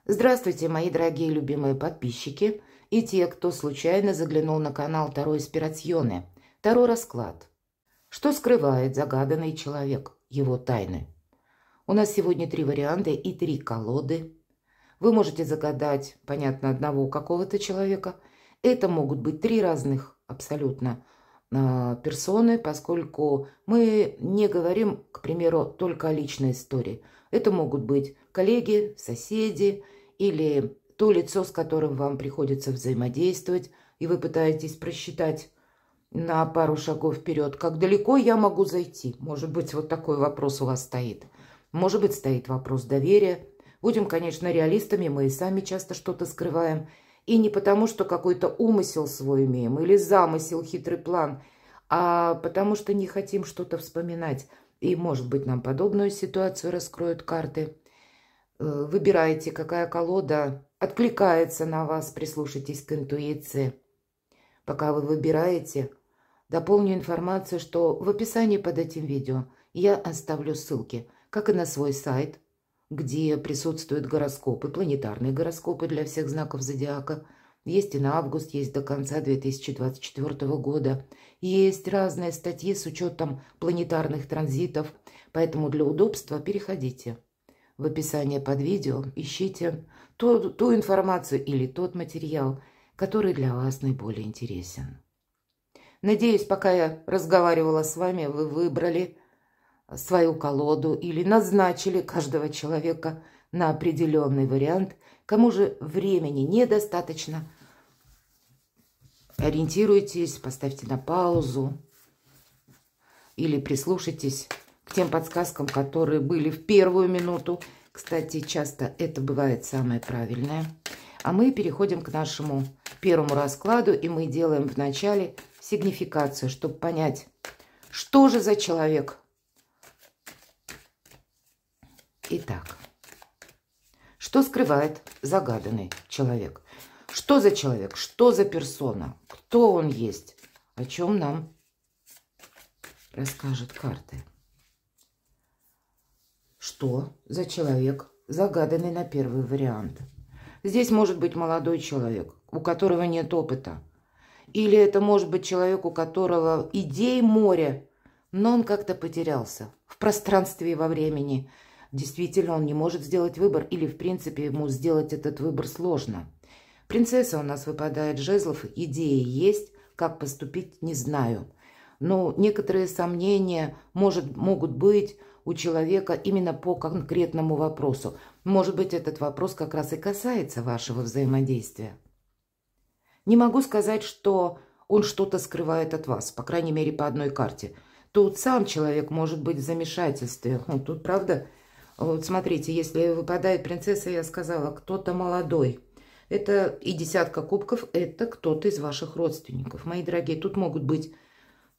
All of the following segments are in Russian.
Здравствуйте, мои дорогие любимые подписчики и те, кто случайно заглянул на канал Таро Эспирационе. Таро расклад. Что скрывает загаданный человек, его тайны? У нас сегодня 3 варианта и 3 колоды. Вы можете загадать, понятно, одного какого-то человека. Это могут быть 3 разных абсолютно персоны, поскольку мы не говорим, к примеру, только о личной истории. Это могут быть коллеги, соседи или то лицо, с которым вам приходится взаимодействовать, и вы пытаетесь просчитать на пару шагов вперед, как далеко я могу зайти. Может быть, вот такой вопрос у вас стоит. Может быть, стоит вопрос доверия. Будем, конечно, реалистами, мы и сами часто что-то скрываем. И не потому, что какой-то умысел свой имеем или замысел, хитрый план, а потому что не хотим что-то вспоминать. И, может быть, нам подобную ситуацию раскроют карты. Выбирайте, какая колода откликается на вас, прислушайтесь к интуиции. Пока вы выбираете, дополню информацию, что в описании под этим видео я оставлю ссылки, как и на свой сайт, где присутствуют гороскопы, планетарные гороскопы для всех знаков зодиака. Есть и на август, есть до конца 2024 года. Есть разные статьи с учетом планетарных транзитов, поэтому для удобства переходите в описании под видео, ищите ту информацию или тот материал, который для вас наиболее интересен. Надеюсь, пока я разговаривала с вами, вы выбрали свою колоду или назначили каждого человека на определенный вариант. Кому же времени недостаточно, ориентируйтесь, поставьте на паузу или прислушайтесь к тем подсказкам, которые были в первую минуту. Кстати, часто это бывает самое правильное. А мы переходим к нашему первому раскладу, и мы делаем вначале сигнификацию, чтобы понять, что же за человек. Итак, что скрывает загаданный человек? Что за человек? Что за персона? Кто он есть? О чем нам расскажут карты? Что за человек, загаданный на первый вариант? Здесь может быть молодой человек, у которого нет опыта. Или это может быть человек, у которого идей море, но он как-то потерялся в пространстве и во времени. Действительно, он не может сделать выбор, или, в принципе, ему сделать этот выбор сложно. Принцесса у нас выпадает жезлов, идеи есть, как поступить, не знаю. Но некоторые сомнения могут быть у человека именно по конкретному вопросу. Может быть, этот вопрос как раз и касается вашего взаимодействия. Не могу сказать, что он что-то скрывает от вас, по крайней мере, по одной карте. Тут сам человек может быть в замешательстве. Тут, правда, вот смотрите, если выпадает принцесса, я сказала, кто-то молодой. Это и 10 кубков, это кто-то из ваших родственников. Мои дорогие, тут могут быть,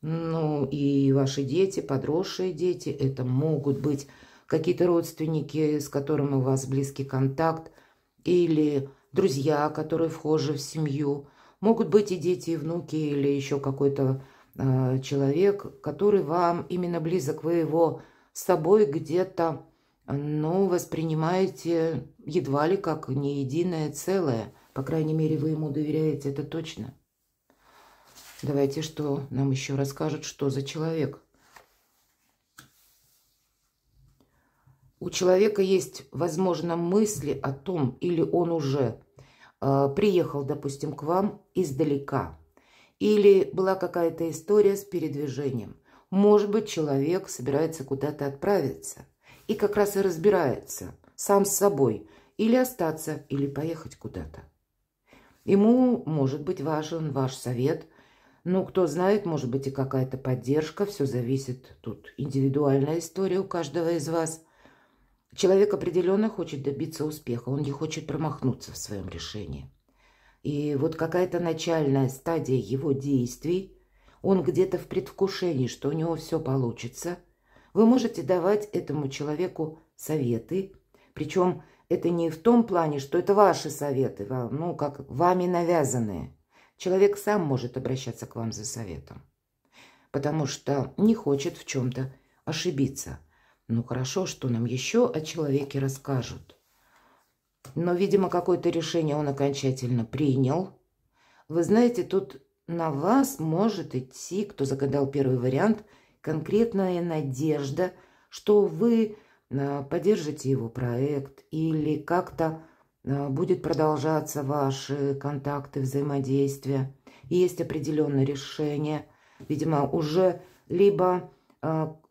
ну, и ваши дети, подросшие дети. Это могут быть какие-то родственники, с которыми у вас близкий контакт. Или друзья, которые вхожи в семью. Могут быть и дети, и внуки, или еще какой-то человек, который вам именно близок. Вы его с собой где-то, ну, воспринимаете едва ли как не единое целое. По крайней мере, вы ему доверяете, это точно. Давайте, что нам еще расскажут, что за человек. У человека есть, возможно, мысли о том, или он уже приехал, допустим, к вам издалека, или была какая-то история с передвижением. Может быть, человек собирается куда-то отправиться и как раз и разбирается сам с собой, или остаться, или поехать куда-то. Ему может быть важен ваш совет. Ну, кто знает, может быть и какая-то поддержка. Все зависит, тут индивидуальная история у каждого из вас. Человек определенно хочет добиться успеха, он не хочет промахнуться в своем решении. И вот какая-то начальная стадия его действий, он где-то в предвкушении, что у него все получится. Вы можете давать этому человеку советы, причем это не в том плане, что это ваши советы, ну, как вами навязанные. Человек сам может обращаться к вам за советом, потому что не хочет в чем-то ошибиться. Ну хорошо, что нам еще о человеке расскажут. Но, видимо, какое-то решение он окончательно принял. Вы знаете, тут на вас может идти, кто загадал первый вариант, конкретная надежда, что вы поддержите его проект или как-то будет продолжаться ваши контакты, взаимодействия. Есть определенное решение. Видимо, уже либо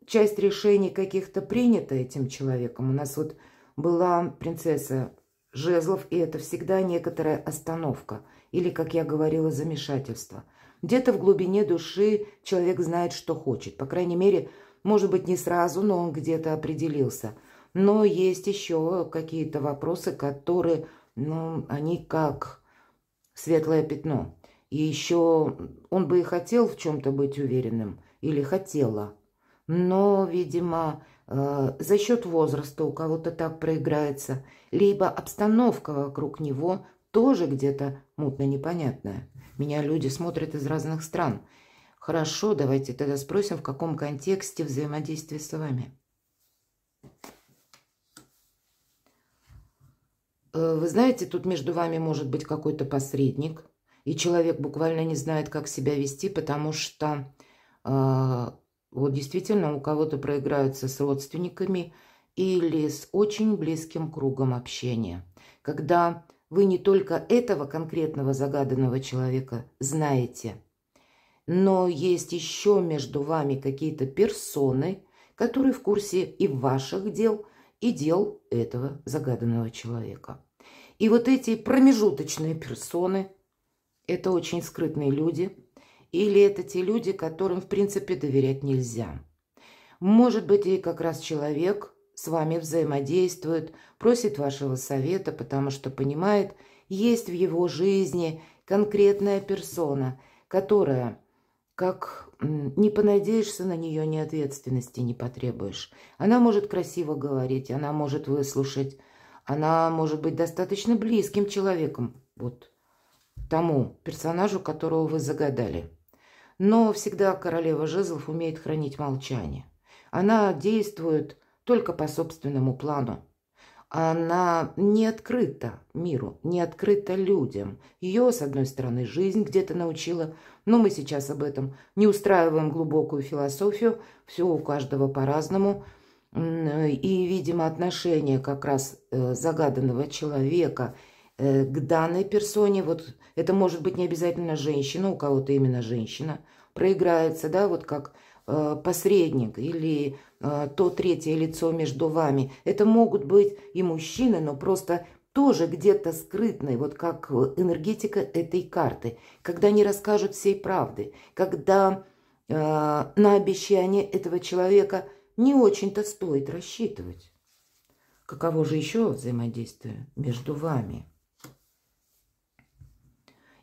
часть решений каких-то принята этим человеком. У нас вот была принцесса жезлов, и это всегда некоторая остановка. Или, как я говорила, замешательство. Где-то в глубине души человек знает, что хочет. По крайней мере, может быть, не сразу, но он где-то определился. Но есть еще какие-то вопросы, которые, ну, они как светлое пятно. И еще он бы и хотел в чем-то быть уверенным, или хотела. Но, видимо, за счет возраста у кого-то так проиграется, либо обстановка вокруг него тоже где-то мутно непонятная. Меня люди смотрят из разных стран. Хорошо, давайте тогда спросим, в каком контексте взаимодействия с вами. Вы знаете, тут между вами может быть какой-то посредник, и человек буквально не знает, как себя вести, потому что вот действительно у кого-то проиграются с родственниками или с очень близким кругом общения. Когда вы не только этого конкретного загаданного человека знаете, но есть еще между вами какие-то персоны, которые в курсе и ваших дел, и дел этого загаданного человека. И вот эти промежуточные персоны – это очень скрытные люди, или это те люди, которым, в принципе, доверять нельзя. Может быть, и как раз человек с вами взаимодействует, просит вашего совета, потому что понимает, есть в его жизни конкретная персона, которая, как не понадеешься на нее, ни ответственности не потребуешь. Она может красиво говорить, она может выслушать, она может быть достаточно близким человеком, вот тому персонажу, которого вы загадали. Но всегда королева жезлов умеет хранить молчание. Она действует только по собственному плану. Она не открыта миру, не открыта людям. Ее, с одной стороны, жизнь где-то научила, но мы сейчас об этом не устраиваем глубокую философию, все у каждого по-разному. И, видимо, отношение как раз загаданного человека к данной персоне, вот это может быть не обязательно женщина, у кого-то именно женщина, проиграется, да, вот как посредник или то третье лицо между вами. Это могут быть и мужчины, но просто тоже где-то скрытные, вот как энергетика этой карты, когда не расскажут всей правды, когда на обещание этого человека не очень-то стоит рассчитывать. Каково же еще взаимодействие между вами?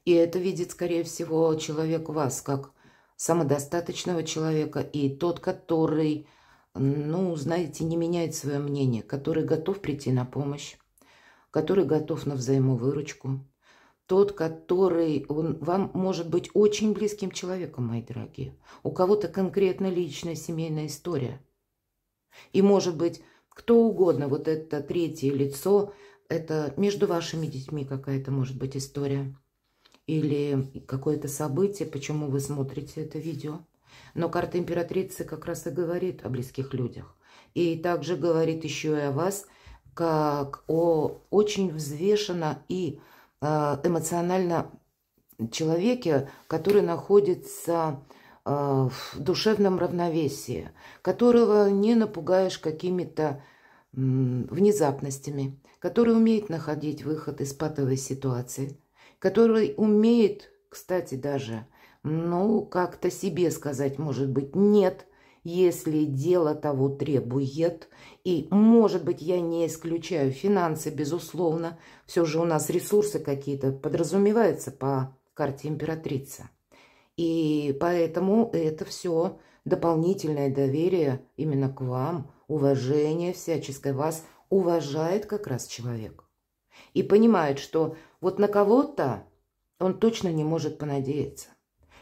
И это видит, скорее всего, человек вас как самодостаточного человека и тот, который, ну, знаете, не меняет свое мнение, который готов прийти на помощь, который готов на взаимовыручку, тот, который вам может быть очень близким человеком, мои дорогие. У кого-то конкретно личная семейная история. И может быть кто угодно, вот это третье лицо, это между вашими детьми какая-то может быть история. Или какое-то событие, почему вы смотрите это видео. Но карта императрицы как раз и говорит о близких людях. И также говорит еще и о вас, как о очень взвешенно и эмоционально человеке, который находится в душевном равновесии, которого не напугаешь какими-то внезапностями, который умеет находить выход из патовой ситуации, который умеет, кстати, даже, ну, как-то себе сказать, может быть, нет, если дело того требует. И, может быть, я не исключаю финансы, безусловно. Все же у нас ресурсы какие-то подразумеваются по карте императрицы. И поэтому это все дополнительное доверие именно к вам, уважение всяческое. Вас уважает как раз человек. И понимает, что вот на кого-то он точно не может понадеяться.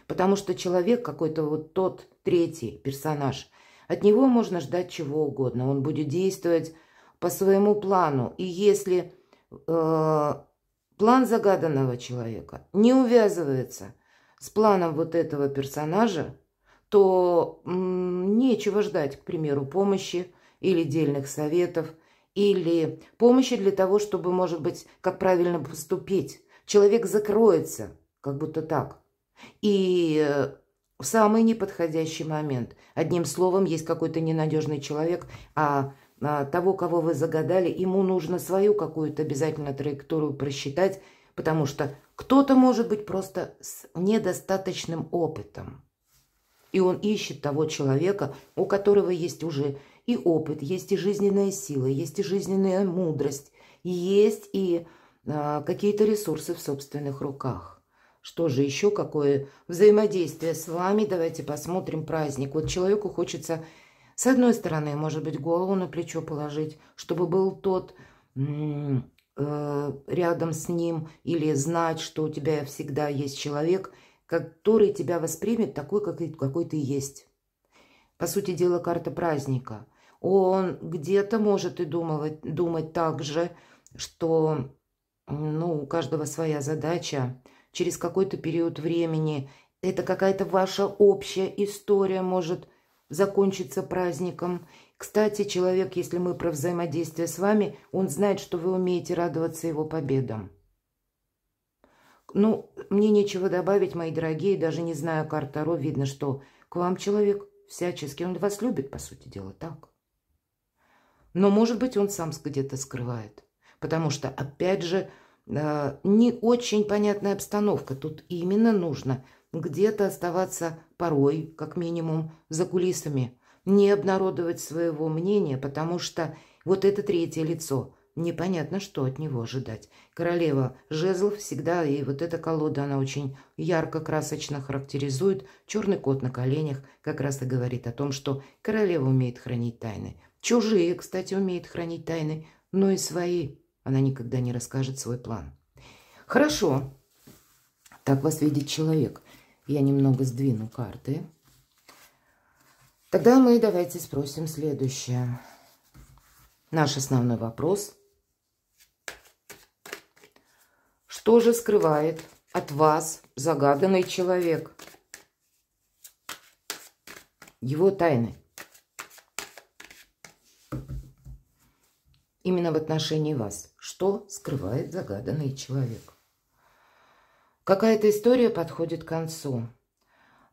Потому что человек какой-то вот тот третий персонаж, от него можно ждать чего угодно. Он будет действовать по своему плану. И если план загаданного человека не увязывается с планом вот этого персонажа, то нечего ждать, к примеру, помощи или дельных советов, или помощи для того, чтобы, может быть, как правильно поступить. Человек закроется, как будто так. И в самый неподходящий момент. Одним словом, есть какой-то ненадежный человек, а того, кого вы загадали, ему нужно свою какую-то обязательно траекторию просчитать, потому что кто-то может быть просто с недостаточным опытом. И он ищет того человека, у которого есть уже и опыт, есть и жизненная сила, есть и жизненная мудрость, есть и какие-то ресурсы в собственных руках. Что же еще, какое взаимодействие с вами? Давайте посмотрим праздник. Вот человеку хочется, с одной стороны, может быть, голову на плечо положить, чтобы был тот рядом с ним, или знать, что у тебя всегда есть человек, который тебя воспримет такой, какой ты есть. По сути дела, карта праздника. Он где-то может и думать так же, что у каждого своя задача. Через какой-то период времени это какая-то ваша общая история может закончиться праздником. Кстати, человек, если мы про взаимодействие с вами, он знает, что вы умеете радоваться его победам. Мне нечего добавить, мои дорогие, даже не зная карт Таро, видно, что к вам человек всячески, он вас любит, по сути дела, так. Но, может быть, он сам где-то скрывает, потому что, опять же, не очень понятная обстановка. Тут именно нужно где-то оставаться порой, как минимум, за кулисами, не обнародовать своего мнения, потому что вот это третье лицо, непонятно, что от него ожидать. Королева жезлов всегда, и вот эта колода, она очень ярко, красочно характеризует. Черный кот на коленях как раз и говорит о том, что королева умеет хранить тайны. Чужие, кстати, умеют хранить тайны, но и свои. Она никогда не расскажет свой план. Хорошо. Так вас видит человек. Я немного сдвину карты. Тогда мы давайте спросим следующее. Наш основной вопрос. Что же скрывает от вас загаданный человек? Его тайны. Именно в отношении вас. Что скрывает загаданный человек? Какая-то история подходит к концу.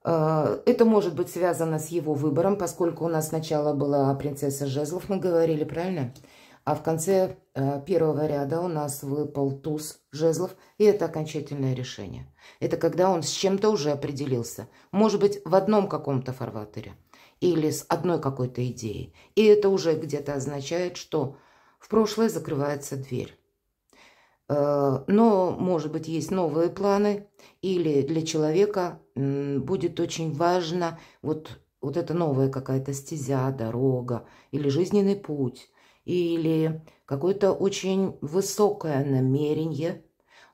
Это может быть связано с его выбором, поскольку у нас сначала была принцесса жезлов, мы говорили, правильно? А в конце первого ряда у нас выпал туз жезлов, и это окончательное решение. Это когда он с чем-то уже определился. Может быть, в одном каком-то фарватере или с одной какой-то идеей. И это уже где-то означает, что в прошлое закрывается дверь. Но, может быть, есть новые планы, или для человека будет очень важно вот эта новая какая-то стезя, дорога, или жизненный путь, или какое-то очень высокое намерение,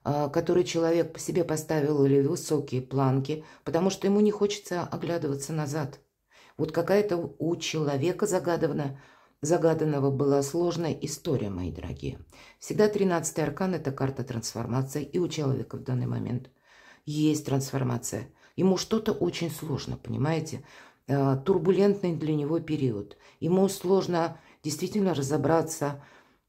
которое человек по себе поставил, или высокие планки, потому что ему не хочется оглядываться назад. Вот какая-то у человека загаданного была сложная история, мои дорогие. Всегда 13-й аркан – это карта трансформации, и у человека в данный момент есть трансформация. Ему что-то очень сложно, понимаете? Турбулентный для него период. Ему сложно действительно разобраться,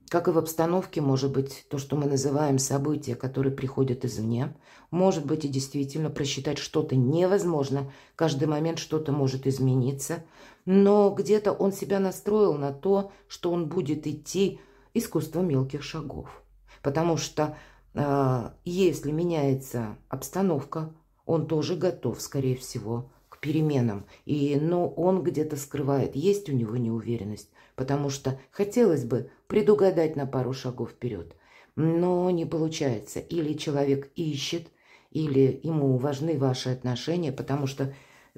как и в обстановке, может быть, то, что мы называем события, которые приходят извне, может быть, и действительно просчитать что-то невозможно. Каждый момент что-то может измениться. Но где-то он себя настроил на то, что он будет идти искусством мелких шагов. Потому что если меняется обстановка, он тоже готов, скорее всего, к переменам. Но он где-то скрывает, есть у него неуверенность, потому что хотелось бы предугадать на пару шагов вперед. Но не получается. Или человек ищет, или ему важны ваши отношения, потому что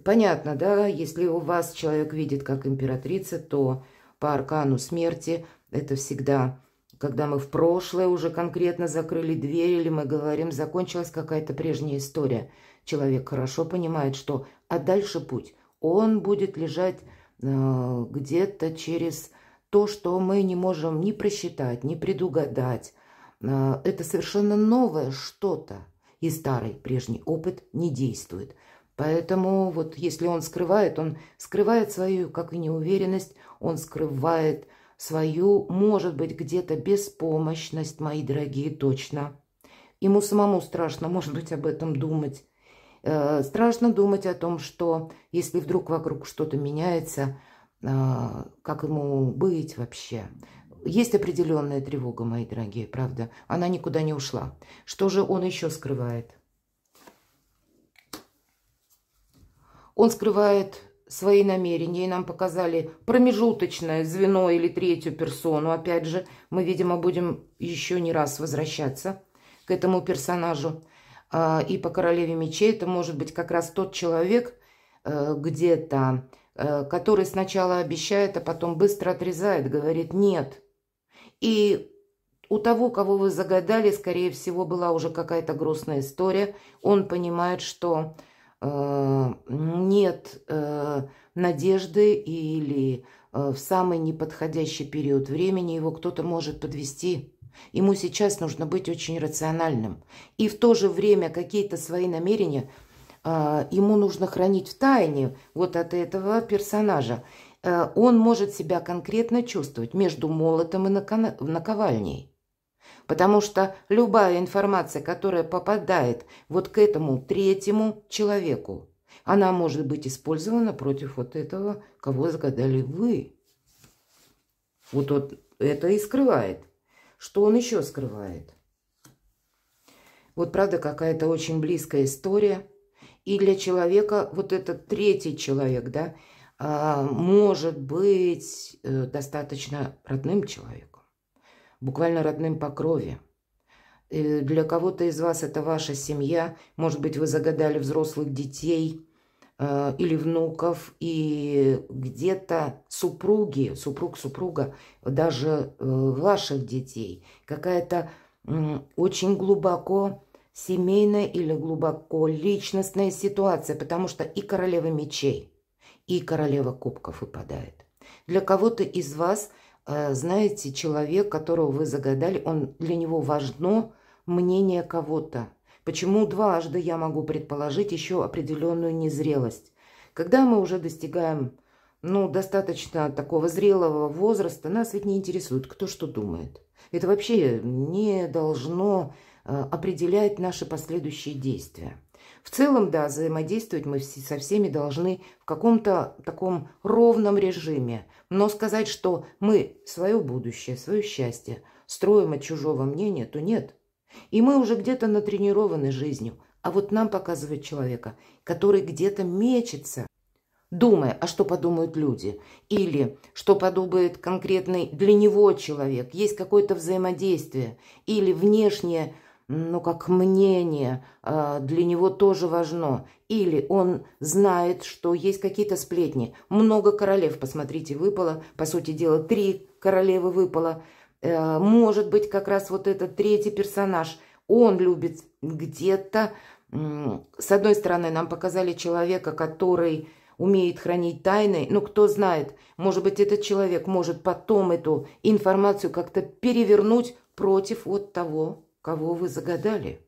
понятно, да, если у вас человек видит как императрица, то по аркану смерти это всегда, когда мы в прошлое уже конкретно закрыли дверь, или мы говорим, закончилась какая-то прежняя история. Человек хорошо понимает, что а дальше путь, он будет лежать где-то через то, что мы не можем ни просчитать, ни предугадать. это совершенно новое что-то. И старый прежний опыт не действует. Поэтому вот если он скрывает свою, как и неуверенность, он скрывает свою, может быть, где-то беспомощность, мои дорогие, точно. Ему самому страшно, может быть, об этом думать. Страшно думать о том, что если вдруг вокруг что-то меняется, как ему быть вообще. Есть определенная тревога, мои дорогие, правда. Она никуда не ушла. Что же он еще скрывает? Он скрывает свои намерения, и нам показали промежуточное звено или третью персону. Опять же, мы, видимо, будем еще не раз возвращаться к этому персонажу. И по королеве мечей это может быть как раз тот человек где-то, который сначала обещает, а потом быстро отрезает, говорит «нет». И у того, кого вы загадали, скорее всего, была уже какая-то грустная история. Он понимает, что нет надежды или в самый неподходящий период времени его кто-то может подвести. Ему сейчас нужно быть очень рациональным. И в то же время какие-то свои намерения ему нужно хранить в тайне вот от этого персонажа. Он может себя конкретно чувствовать между молотом и наковальней. Потому что любая информация, которая попадает вот к этому третьему человеку, она может быть использована против вот этого, кого загадали вы. Вот это и скрывает. Что он еще скрывает? Вот правда какая-то очень близкая история. И для человека, вот этот третий человек, да, может быть достаточно родным человеком. Буквально родным по крови. Для кого-то из вас это ваша семья. Может быть, вы загадали взрослых детей или внуков. И где-то супруги, супруга, даже ваших детей. Какая-то очень глубоко семейная или глубоко личностная ситуация. Потому что и королева мечей, и королева кубков выпадает. Для кого-то из вас... знаете, человек, которого вы загадали, для него важно мнение кого-то. Почему дважды я могу предположить еще определенную незрелость? Когда мы уже достигаем, достаточно такого зрелого возраста, нас ведь не интересует, кто что думает. Это вообще не должно определять наши последующие действия. В целом, да, взаимодействовать мы со всеми должны в каком-то таком ровном режиме. Но сказать, что мы свое будущее, свое счастье строим от чужого мнения, то нет. И мы уже где-то натренированы жизнью. А вот нам показывает человека, который где-то мечется, думая, а что подумают люди, или что подумает конкретный для него человек. Есть какое-то взаимодействие, или внешнее, как мнение для него тоже важно. Или он знает, что есть какие-то сплетни. Много королев, посмотрите, выпало. По сути дела, 3 королевы выпало. Может быть, как раз вот этот третий персонаж. Он любит где-то... С одной стороны, нам показали человека, который умеет хранить тайны. Кто знает, может быть, этот человек может потом эту информацию как-то перевернуть против вот того, кого вы загадали.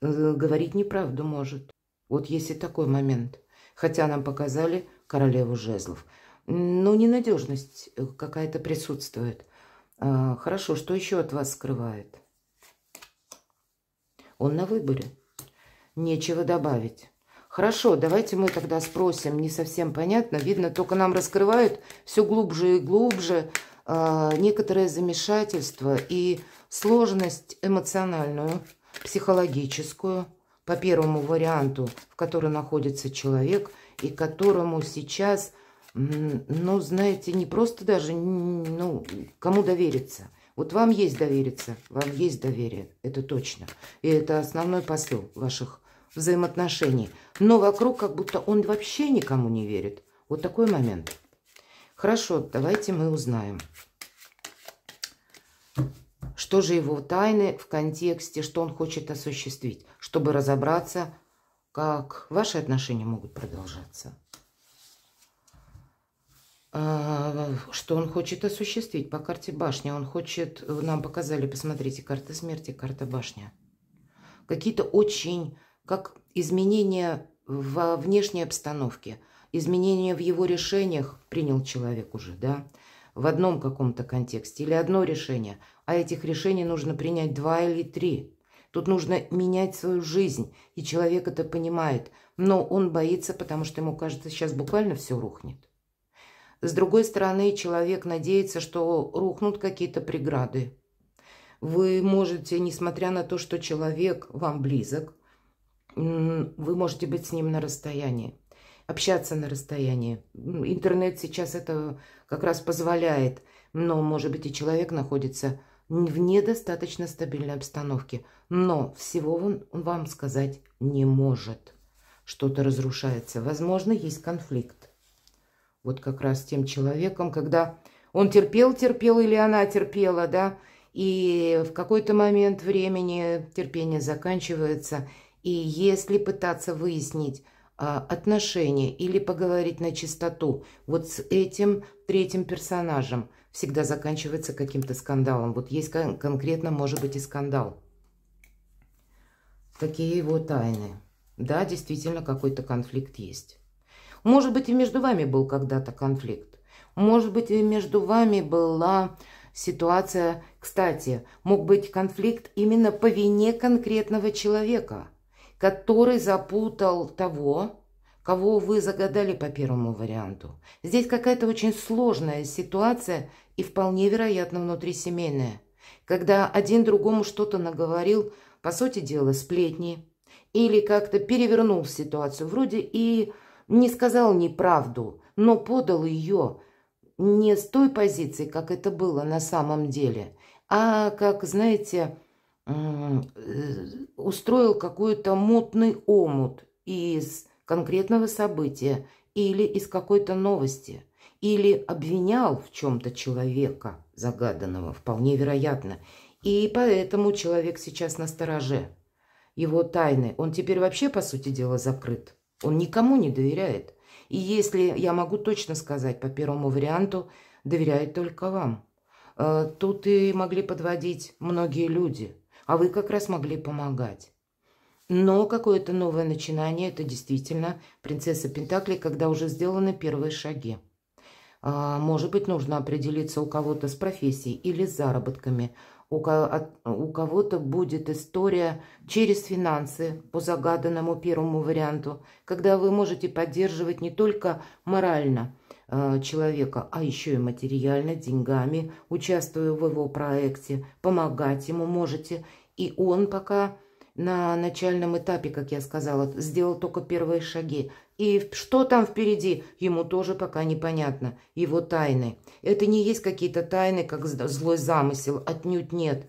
Говорить неправду может. Вот есть и такой момент. Хотя нам показали королеву жезлов. Ненадежность какая-то присутствует. Хорошо, что еще от вас скрывает? Он на выборе. Нечего добавить. Хорошо, давайте мы тогда спросим. Не совсем понятно. Видно, только нам раскрывают все глубже и глубже некоторое замешательство и сложность эмоциональную, психологическую по первому варианту, в котором находится человек, и которому сейчас, знаете, не просто даже, кому довериться. Вот вам есть довериться, вам есть доверие, это точно. И это основной посыл ваших взаимоотношений. Но вокруг как будто он вообще никому не верит. Вот такой момент. Хорошо, давайте мы узнаем. Что же его тайны в контексте, что он хочет осуществить, чтобы разобраться, как ваши отношения могут продолжаться. Что он хочет осуществить по карте башня? Он хочет, нам показали, посмотрите, карта смерти, карта башня. Какие-то очень, как изменения во внешней обстановке, изменения в его решениях принял человек уже, да, в одном каком-то контексте, или одно решение, а этих решений нужно принять 2 или 3. Тут нужно менять свою жизнь, и человек это понимает, но он боится, потому что ему кажется, сейчас буквально все рухнет. С другой стороны, человек надеется, что рухнут какие-то преграды. Вы можете, несмотря на то, что человек вам близок, вы можете быть с ним на расстоянии, общаться на расстоянии. Интернет сейчас это как раз позволяет, но, может быть, и человек находится в недостаточно стабильной обстановке, но всего он вам сказать не может. Что-то разрушается. Возможно, есть конфликт. Вот как раз с тем человеком, когда он терпел или она терпела, да, и в какой-то момент времени терпение заканчивается, и если пытаться выяснить отношения или поговорить на чистоту, вот с этим третьим персонажем всегда заканчивается каким-то скандалом. Вот есть конкретно, может быть, и скандал. Такие его тайны. Да, действительно, какой-то конфликт есть. Может быть, и между вами был когда-то конфликт. Может быть, и между вами была ситуация... Кстати, мог быть конфликт именно по вине конкретного человека, который запутал того, кого вы загадали по первому варианту. Здесь какая-то очень сложная ситуация и вполне вероятно внутрисемейная, когда один другому что-то наговорил, по сути дела, сплетни, или как-то перевернул ситуацию, вроде и не сказал неправду, но подал ее не с той позиции, как это было на самом деле, а, как, знаете, устроил какой-то мутный омут из конкретного события или из какой-то новости, или обвинял в чем-то человека загаданного, вполне вероятно. И поэтому человек сейчас настороже. Его тайны, он теперь вообще, по сути дела, закрыт. Он никому не доверяет. И если, я могу точно сказать, по первому варианту, доверяет только вам. Тут и могли подводить многие люди, а вы как раз могли помогать. Но какое-то новое начинание, это действительно принцесса Пентаклей, когда уже сделаны первые шаги. Может быть, нужно определиться у кого-то с профессией или с заработками. У кого-то будет история через финансы по загаданному первому варианту, когда вы можете поддерживать не только морально человека, а еще и материально, деньгами, участвуя в его проекте, помогать ему можете. И он пока на начальном этапе, как я сказала, сделал только первые шаги. И что там впереди, ему тоже пока непонятно. Его тайны. Это не есть какие-то тайны, как злой замысел, отнюдь нет.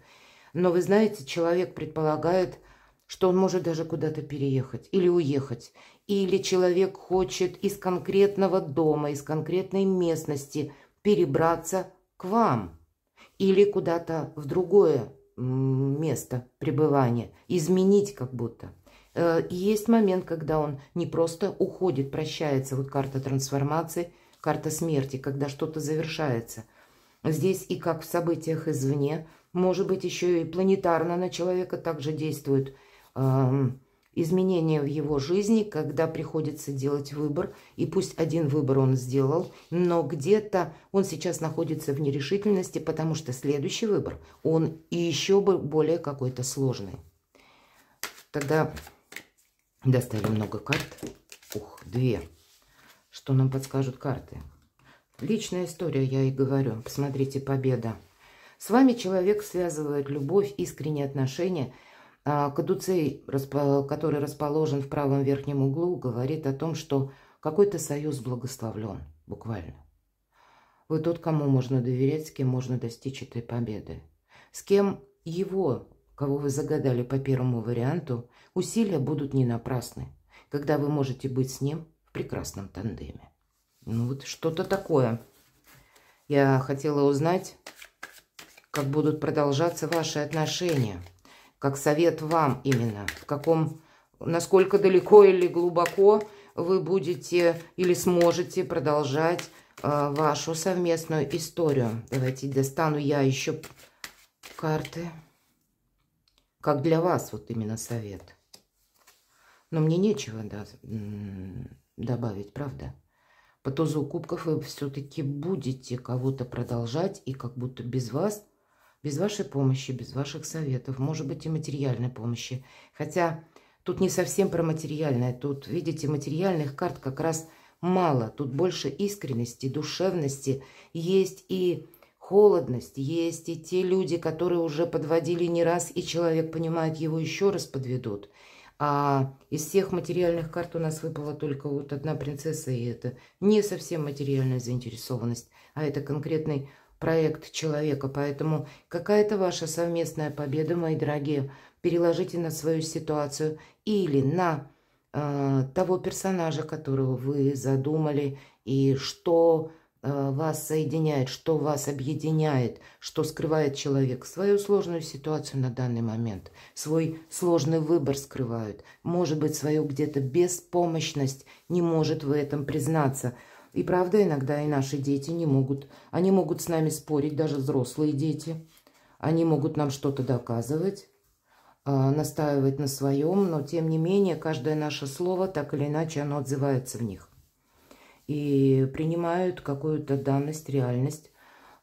Но вы знаете, человек предполагает, что он может даже куда-то переехать или уехать. Или человек хочет из конкретного дома, из конкретной местности перебраться к вам. Или куда-то в другое место пребывания. Изменить как будто. Есть момент, когда он не просто уходит, прощается. Вот карта трансформации, карта смерти, когда что-то завершается. Здесь и как в событиях извне, может быть, еще и планетарно на человека также действуют изменения в его жизни, когда приходится делать выбор. И пусть один выбор он сделал, но где-то он сейчас находится в нерешительности, потому что следующий выбор, он и еще более какой-то сложный. Тогда достали много карт. Ух, 2. Что нам подскажут карты? Личная история, я и говорю. Посмотрите, победа. С вами человек связывает любовь, искренние отношения. Кадуцей, который расположен в правом верхнем углу, говорит о том, что какой-то союз благословлен, буквально. Вы тот, кому можно доверять, с кем можно достичь этой победы. С кем его, кого вы загадали по первому варианту, усилия будут не напрасны, когда вы можете быть с ним в прекрасном тандеме. Ну вот что-то такое. Я хотела узнать, как будут продолжаться ваши отношения. Как совет вам именно, в каком, насколько далеко или глубоко вы будете или сможете продолжать вашу совместную историю. Давайте достану я еще карты. Как для вас вот именно совет. Но мне нечего добавить, правда? По тузу кубков вы все-таки будете кого-то продолжать, и как будто без вас, без вашей помощи, без ваших советов, может быть и материальной помощи. Хотя тут не совсем про материальное. Тут, видите, материальных карт как раз мало. Тут больше искренности, душевности. Есть и холодность, есть и те люди, которые уже подводили не раз, и человек понимает, его еще раз подведут. А из всех материальных карт у нас выпала только вот одна принцесса, и это не совсем материальная заинтересованность, а это конкретный проект человека. Поэтому какая-то ваша совместная победа, мои дорогие, переложите на свою ситуацию или на того персонажа, которого вы задумали, и что вас соединяет, что вас объединяет, что скрывает человек, свою сложную ситуацию на данный момент, свой сложный выбор скрывают, может быть, свою где-то беспомощность, не может в этом признаться. И правда, иногда и наши дети не могут, они могут с нами спорить, даже взрослые дети, они могут нам что-то доказывать, настаивать на своем, но тем не менее, каждое наше слово, так или иначе, оно отзывается в них. И принимают какую-то данность, реальность,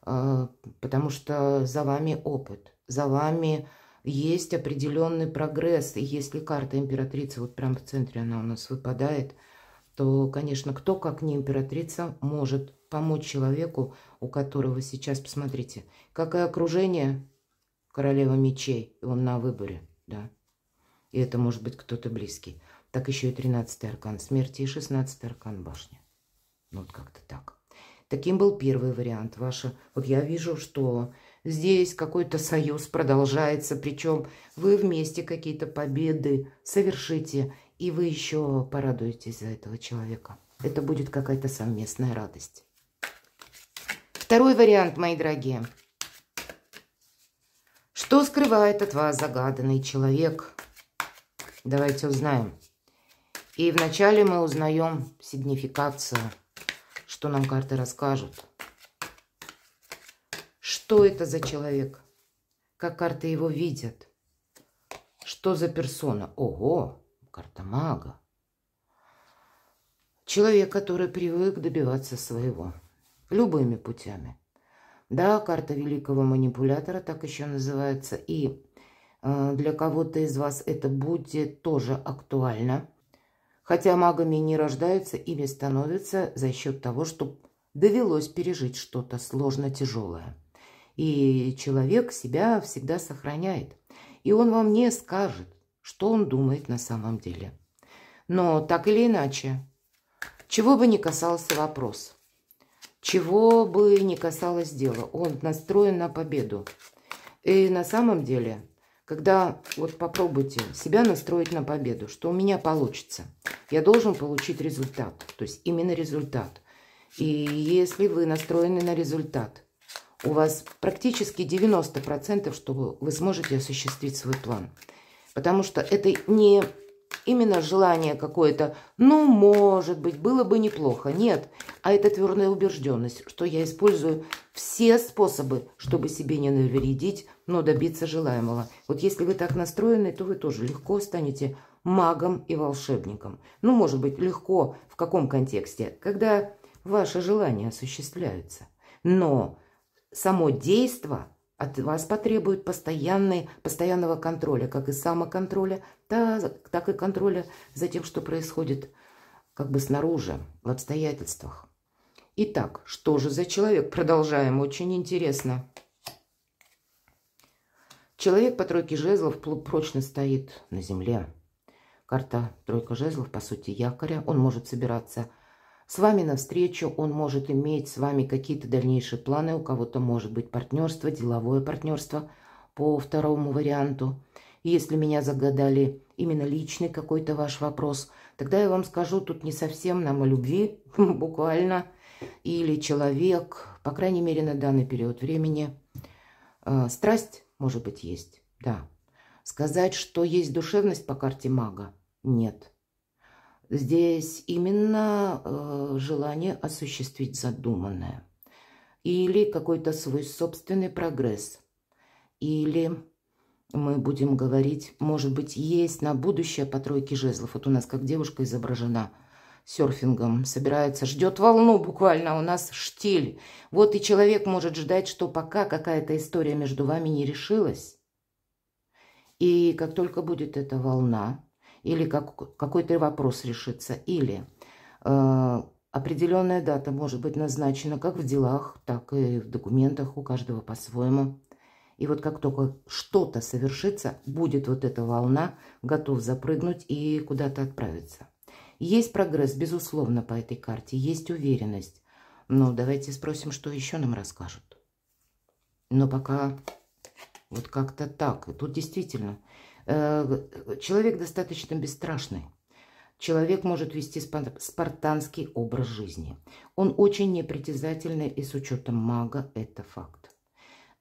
потому что за вами опыт, за вами есть определенный прогресс. И если карта императрицы, вот прямо в центре она у нас выпадает, то, конечно, кто, как не императрица, может помочь человеку, у которого сейчас, посмотрите, какое окружение, королева мечей, и он на выборе, да, и это может быть кто-то близкий. Так еще и 13-й аркан смерти и 16-й аркан башни. Ну, вот как-то так. Таким был первый вариант. Ваша. Вот я вижу, что здесь какой-то союз продолжается, причем вы вместе какие-то победы совершите, и вы еще порадуетесь за этого человека. Это будет какая-то совместная радость. Второй вариант, мои дорогие. Что скрывает от вас загаданный человек? Давайте узнаем. И вначале мы узнаем сигнификацию. Что нам карты расскажут? Что это за человек? Как карты его видят? Что за персона? Ого, карта мага. Человек, который привык добиваться своего. Любыми путями. Да, карта великого манипулятора, так еще называется. И для кого-то из вас это будет тоже актуально. Хотя магами не рождаются, ими становятся за счет того, что довелось пережить что-то сложно тяжелое. И человек себя всегда сохраняет. И он вам не скажет, что он думает на самом деле. Но так или иначе, чего бы ни касался вопрос, чего бы ни касалось дела, он настроен на победу. И на самом деле, когда вот попробуйте себя настроить на победу, что у меня получится, я должен получить результат, то есть именно результат. И если вы настроены на результат, у вас практически 90%, что вы сможете осуществить свой план. Потому что это не именно желание какое-то, ну, может быть, было бы неплохо. Нет, а это твердая убежденность, что я использую все способы, чтобы себе не навредить, но добиться желаемого. Вот если вы так настроены, то вы тоже легко станете магом и волшебником. Ну, может быть, легко в каком контексте? Когда ваши желания осуществляются. Но само действо от вас потребует постоянного контроля, как и самоконтроля, так и контроля за тем, что происходит как бы снаружи, в обстоятельствах. Итак, что же за человек? Продолжаем, очень интересно. Человек по тройке жезлов прочно стоит на земле. Карта тройка жезлов, по сути, якоря. Он может собираться с вами навстречу, он может иметь с вами какие-то дальнейшие планы. У кого-то может быть партнерство, деловое партнерство по второму варианту. Если меня загадали именно личный какой-то ваш вопрос, тогда я вам скажу, тут не совсем нам о любви, буквально, или человек, по крайней мере, на данный период времени. Страсть, может быть, есть, да. Сказать, что есть душевность по карте мага, нет. Здесь именно желание осуществить задуманное. Или какой-то свой собственный прогресс. Или мы будем говорить, может быть, есть на будущее по тройке жезлов. Вот у нас как девушка изображена серфингом, собирается, ждет волну буквально, а у нас штиль. Вот и человек может ждать, что пока какая-то история между вами не решилась. И как только будет эта волна, или какой-то вопрос решится, или определенная дата может быть назначена как в делах, так и в документах, у каждого по-своему. И вот как только что-то совершится, будет вот эта волна, готов запрыгнуть и куда-то отправиться. Есть прогресс, безусловно, по этой карте, есть уверенность. Но давайте спросим, что еще нам расскажут. Но пока вот как-то так. И тут действительно человек достаточно бесстрашный. Человек может вести спартанский образ жизни. Он очень непритязательный, и с учетом мага это факт.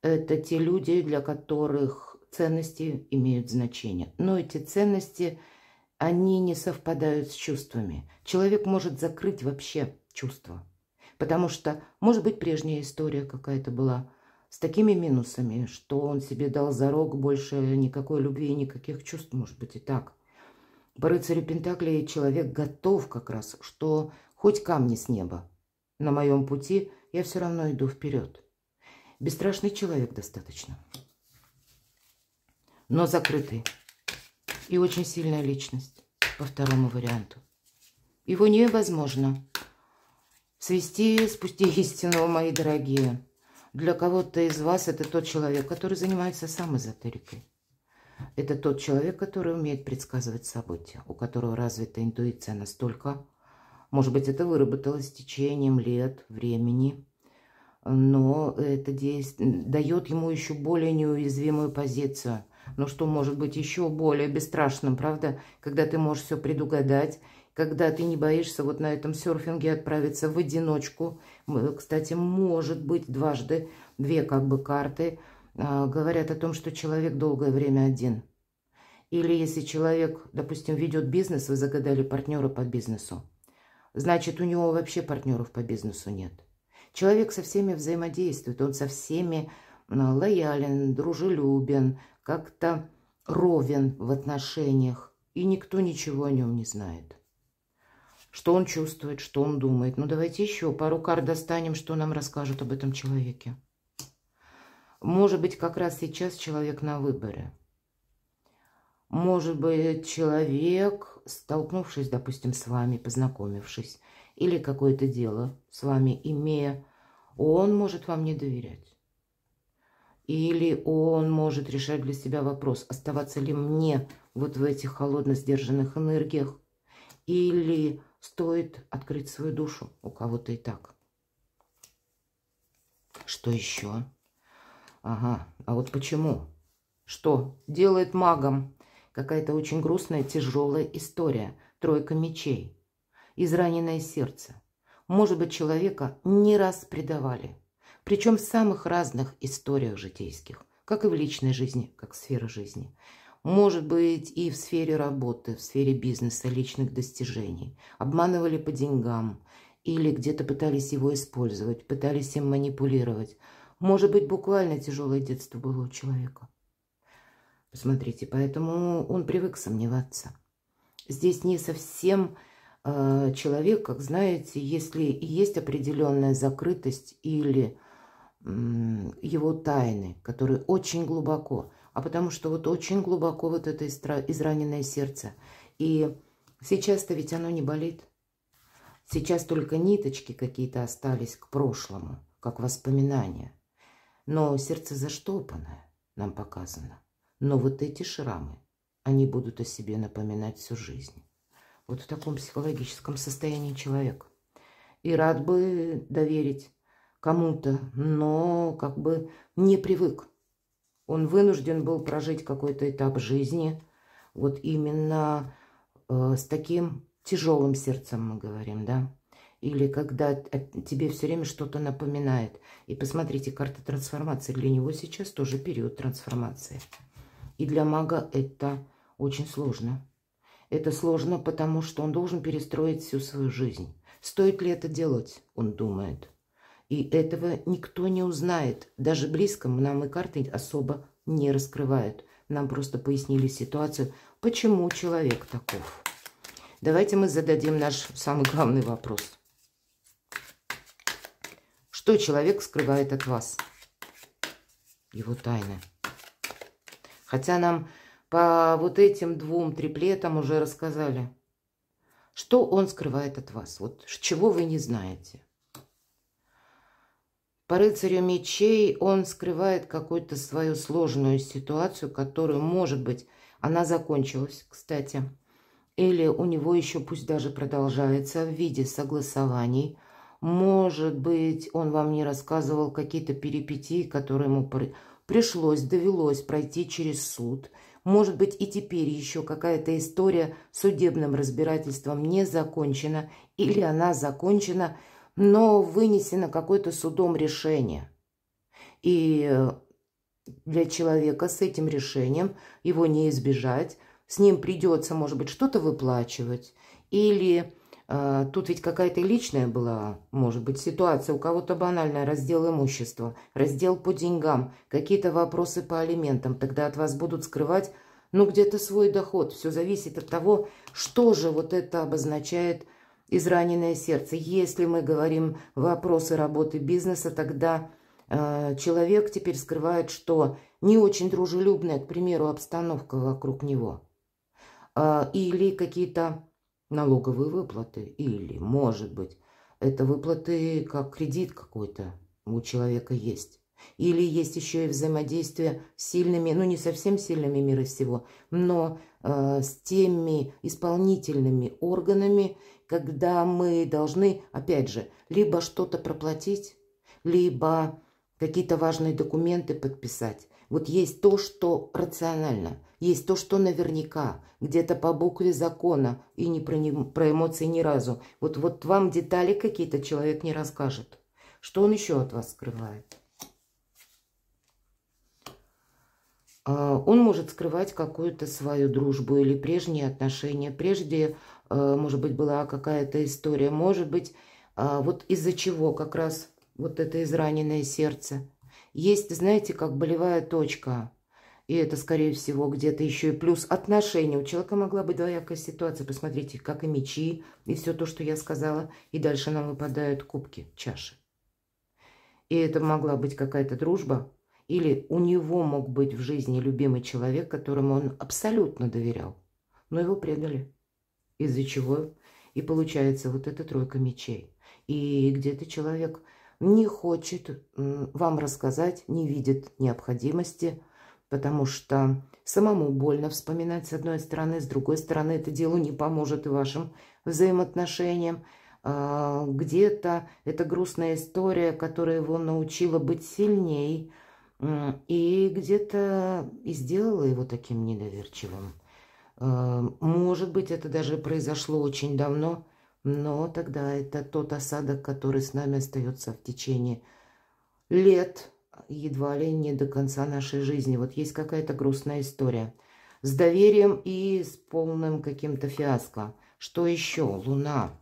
Это те люди, для которых ценности имеют значение. Но эти ценности, они не совпадают с чувствами. Человек может закрыть вообще чувства. Потому что, может быть, прежняя история какая-то была с такими минусами, что он себе дал зарок больше никакой любви и никаких чувств, может быть и так. По рыцарю Пентаклей человек готов как раз, что хоть камни с неба на моем пути, я все равно иду вперед. Бесстрашный человек достаточно, но закрытый. И очень сильная личность по второму варианту. Его невозможно свести с пути истинного, мои дорогие. Для кого-то из вас это тот человек, который занимается сам эзотерикой. Это тот человек, который умеет предсказывать события, у которого развита интуиция настолько, может быть, это выработалось с течением лет, времени, но это дает ему еще более неуязвимую позицию. Но что может быть еще более бесстрашным, правда? Когда ты можешь все предугадать, когда ты не боишься вот на этом серфинге отправиться в одиночку. Кстати, может быть дважды, две как бы карты говорят о том, что человек долгое время один. Или если человек, допустим, ведет бизнес, вы загадали партнера по бизнесу, значит, у него вообще партнеров по бизнесу нет. Человек со всеми взаимодействует, он со всеми лоялен, дружелюбен, как-то ровен в отношениях, и никто ничего о нем не знает. Что он чувствует, что он думает. Ну, давайте еще пару карт достанем, что нам расскажут об этом человеке. Может быть, как раз сейчас человек на выборе. Может быть, человек, столкнувшись, допустим, с вами, познакомившись, или какое-то дело с вами имея, он может вам не доверять. Или он может решать для себя вопрос, оставаться ли мне вот в этих холодно-сдержанных энергиях, или стоит открыть свою душу, у кого-то и так. Что еще? Ага, а вот почему? Что делает магом? Какая-то очень грустная, тяжелая история. Тройка мечей. Израненное сердце. Может быть, человека не раз предавали. Причем в самых разных историях житейских. Как и в личной жизни, как в сфере жизни. Может быть, и в сфере работы, в сфере бизнеса, личных достижений. Обманывали по деньгам. Или где-то пытались его использовать, пытались им манипулировать. Может быть, буквально тяжелое детство было у человека. Посмотрите, поэтому он привык сомневаться. Здесь не совсем человек, как знаете, если есть определенная закрытость или его тайны, которые очень глубоко, а потому что вот очень глубоко вот это израненное сердце. И сейчас-то ведь оно не болит. Сейчас только ниточки какие-то остались к прошлому, как воспоминания. Но сердце заштопанное, нам показано. Но вот эти шрамы, они будут о себе напоминать всю жизнь. Вот в таком психологическом состоянии человек. И рад бы доверить кому-то, но как бы не привык. Он вынужден был прожить какой-то этап жизни, вот именно с таким тяжелым сердцем, мы говорим, да? Или когда тебе все время что-то напоминает. И посмотрите, карта трансформации. Для него сейчас тоже период трансформации. И для мага это очень сложно. Это сложно, потому что он должен перестроить всю свою жизнь. Стоит ли это делать, он думает. И этого никто не узнает. Даже близко нам и карты особо не раскрывают. Нам просто пояснили ситуацию, почему человек таков. Давайте мы зададим наш самый главный вопрос. Что человек скрывает от вас? Его тайны. Хотя нам по вот этим двум триплетам уже рассказали, что он скрывает от вас. Вот чего вы не знаете. По рыцарю мечей он скрывает какую-то свою сложную ситуацию, которую, может быть, она закончилась, кстати. Или у него еще пусть даже продолжается в виде согласований. Может быть, он вам не рассказывал какие-то перипетии, которые ему довелось пройти через суд. Может быть, и теперь еще какая-то история судебным разбирательством не закончена, или она закончена, но вынесено какое-то судом решение. И для человека с этим решением его не избежать, с ним придется, может быть, что-то выплачивать. Или тут ведь какая-то личная была, может быть, ситуация, у кого-то банальная, раздел имущества, раздел по деньгам, какие-то вопросы по алиментам. Тогда от вас будут скрывать, ну, где-то свой доход. Все зависит от того, что же вот это обозначает израненное сердце. Если мы говорим вопросы работы бизнеса, тогда человек теперь скрывает, что не очень дружелюбная, к примеру, обстановка вокруг него. Или какие-то налоговые выплаты. Или, может быть, это выплаты как кредит какой-то у человека есть. Или есть еще и взаимодействие с сильными, ну не совсем сильными мира сего, но с теми исполнительными органами, когда мы должны, опять же, либо что-то проплатить, либо какие-то важные документы подписать. Вот есть то, что рационально, есть то, что наверняка, где-то по букве закона, и не про эмоции ни разу. Вот вам детали какие-то человек не расскажет. Что он еще от вас скрывает? Он может скрывать какую-то свою дружбу или прежние отношения. Прежде, может быть, была какая-то история. Может быть, вот из-за чего как раз вот это израненное сердце. Есть, знаете, как болевая точка. И это, скорее всего, где-то еще и плюс отношения. У человека могла быть двоякая ситуация. Посмотрите, как и мечи, и все то, что я сказала. И дальше нам выпадают кубки, чаши. И это могла быть какая-то дружба. Или у него мог быть в жизни любимый человек, которому он абсолютно доверял. Но его предали. Из-за чего и получается вот эта тройка мечей. И где-то человек не хочет вам рассказать, не видит необходимости, потому что самому больно вспоминать с одной стороны, с другой стороны это делу не поможет и вашим взаимоотношениям. Где-то это грустная история, которая его научила быть сильней, и где-то и сделала его таким недоверчивым. Может быть, это даже произошло очень давно, но тогда это тот осадок, который с нами остается в течение лет, едва ли не до конца нашей жизни. Вот есть какая-то грустная история с доверием и с полным каким-то фиаско. Что еще? Луна.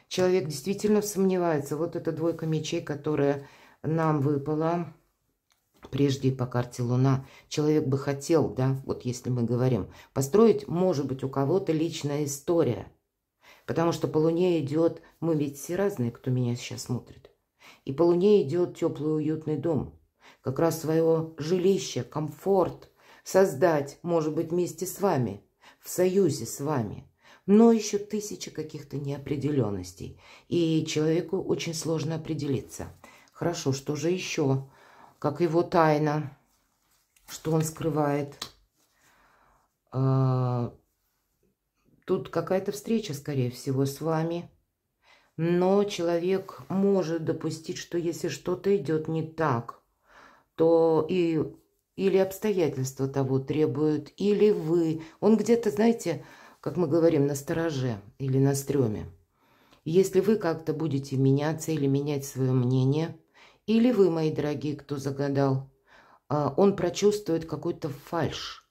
Человек действительно сомневается. Вот эта двойка мечей, которая нам выпала прежде по карте Луна. Человек бы хотел, да, вот если мы говорим, построить, может быть, у кого-то личная история. Потому что по Луне идет, мы ведь все разные, кто меня сейчас смотрит. И по Луне идет теплый уютный дом. Как раз свое жилище, комфорт создать, может быть, вместе с вами, в союзе с вами. Но еще тысячи каких-то неопределенностей. И человеку очень сложно определиться. Хорошо, что же еще? Как его тайна, что он скрывает. Тут какая-то встреча, скорее всего, с вами. Но человек может допустить, что если что-то идет не так, то или обстоятельства того требуют, или вы. Он где-то, знаете, как мы говорим, на стороже или на стреме. Если вы как-то будете меняться или менять свое мнение, или вы, мои дорогие, кто загадал, он прочувствует какой-то фальшь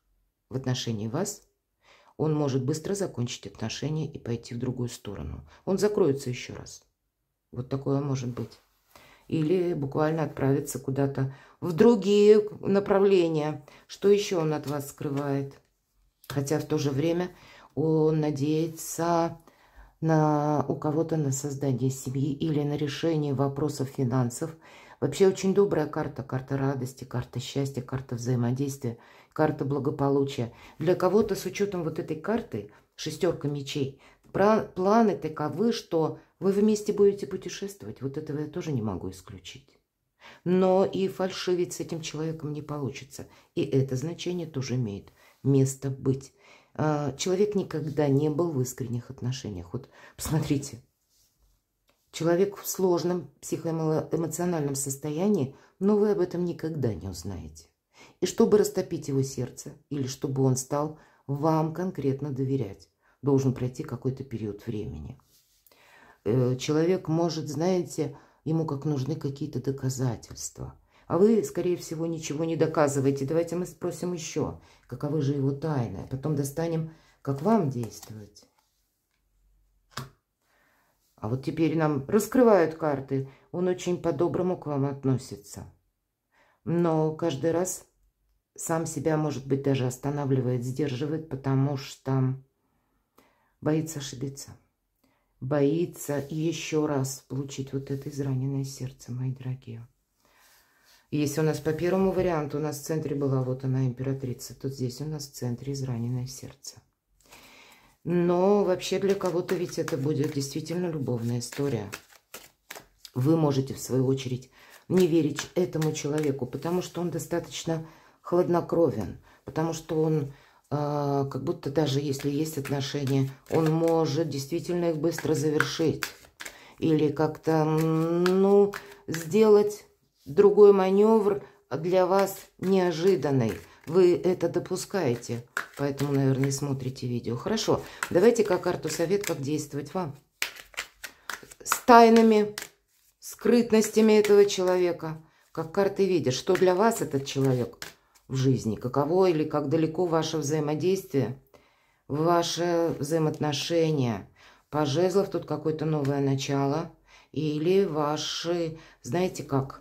в отношении вас. он может быстро закончить отношения и пойти в другую сторону. Он закроется еще раз. Вот такое может быть. Или буквально отправиться куда-то в другие направления. Что еще он от вас скрывает? Хотя в то же время он надеется у кого-то на создание семьи или на решение вопросов финансов. Вообще очень добрая карта. Карта радости, карта счастья, карта взаимодействия, карта благополучия. Для кого-то с учетом вот этой карты, шестерка мечей, планы таковы, что вы вместе будете путешествовать. Вот этого я тоже не могу исключить. Но и фальшивить с этим человеком не получится. И это значение тоже имеет место быть. Человек никогда не был в искренних отношениях. Вот посмотрите. Человек в сложном психоэмоциональном состоянии, но вы об этом никогда не узнаете. И чтобы растопить его сердце, или чтобы он стал вам конкретно доверять, должен пройти какой-то период времени. Человек может, знаете, ему как нужны какие-то доказательства. А вы, скорее всего, ничего не доказываете. Давайте мы спросим еще, каковы же его тайны. А потом достанем, как вам действовать. А вот теперь нам раскрывают карты. Он очень по-доброму к вам относится. Но каждый раз сам себя, может быть, даже останавливает, сдерживает, потому что боится ошибиться. Боится еще раз получить вот это израненное сердце, мои дорогие. Если у нас по первому варианту у нас в центре была вот она императрица, то здесь у нас в центре израненное сердце. Но вообще для кого-то ведь это будет действительно любовная история. Вы можете, в свою очередь, не верить этому человеку, потому что он достаточно хладнокровен, потому что он, как будто даже если есть отношения, он может действительно их быстро завершить. Или как-то, ну, сделать другой маневр для вас неожиданный. Вы это допускаете, поэтому, наверное, смотрите видео. Хорошо, давайте-ка карту совет, как действовать вам. С тайнами, скрытностями этого человека. Как карты видят, что для вас этот человек в жизни, каково или как далеко ваше взаимодействие, ваши взаимоотношения. По жезлов тут какое-то новое начало. Или ваши, знаете как...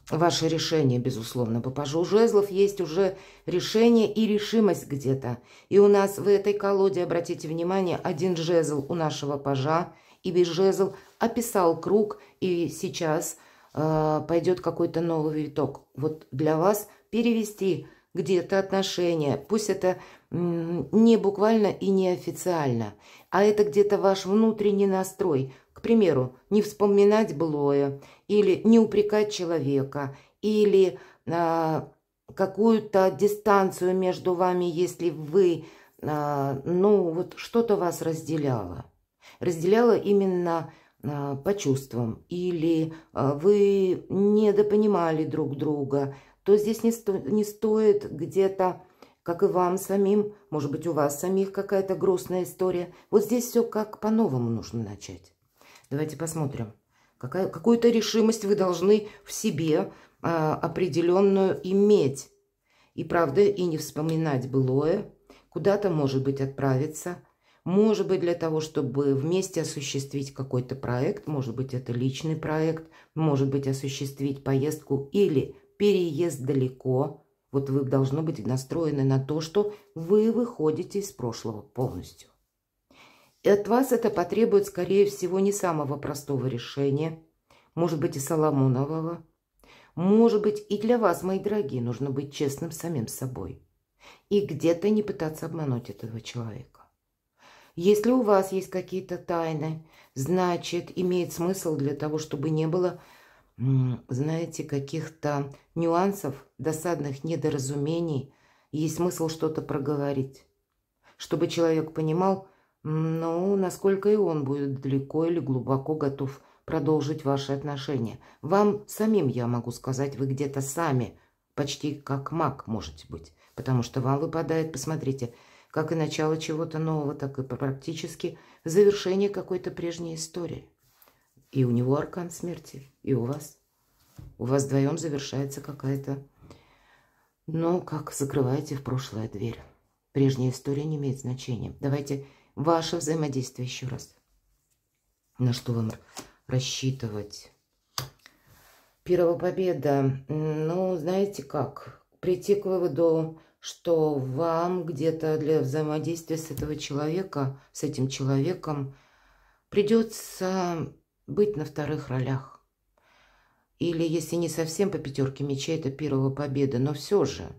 Ваше решение, безусловно, по пажу жезлов есть уже решение и решимость где-то. И у нас в этой колоде, обратите внимание, один жезл у нашего пажа, и без жезл описал круг, и сейчас пойдет какой-то новый виток. Вот для вас перевести где-то отношения, пусть это не буквально и не официально, а это где-то ваш внутренний настрой. К примеру, не вспоминать былое, или не упрекать человека, или какую-то дистанцию между вами, если вы, ну, вот что-то вас разделяло. Разделяло именно по чувствам, или вы недопонимали друг друга, то здесь не стоит где-то, как и вам самим, может быть, у вас самих какая-то грустная история. Вот здесь все как по-новому нужно начать. Давайте посмотрим. Какую-то решимость вы должны в себе определенную иметь. И правда, и не вспоминать былое. Куда-то, может быть, отправиться. Может быть, для того, чтобы вместе осуществить какой-то проект. Может быть, это личный проект. Может быть, осуществить поездку или переезд далеко. Вот вы должны быть настроены на то, что вы выходите из прошлого полностью. И от вас это потребует, скорее всего, не самого простого решения, может быть, и Соломонового. Может быть, и для вас, мои дорогие, нужно быть честным самим собой. И где-то не пытаться обмануть этого человека. Если у вас есть какие-то тайны, значит, имеет смысл для того, чтобы не было, знаете, каких-то нюансов, досадных недоразумений, есть смысл что-то проговорить. Чтобы человек понимал, ну, насколько и он будет далеко или глубоко готов продолжить ваши отношения. Вам самим, я могу сказать, вы где-то сами почти как маг можете быть. Потому что вам выпадает, посмотрите, как и начало чего-то нового, так и практически завершение какой-то прежней истории. И у него аркан смерти, и у вас. У вас вдвоем завершается какая-то, ну, как закрываете в прошлое дверь. Прежняя история не имеет значения. Давайте ваше взаимодействие еще раз. На что вам рассчитывать? Первая победа. Ну, знаете как? Прийти к выводу, что вам где-то для взаимодействия с этого человека, с этим человеком придется быть на вторых ролях. Или, если не совсем по пятерке мечей, это первая победа. Но все же,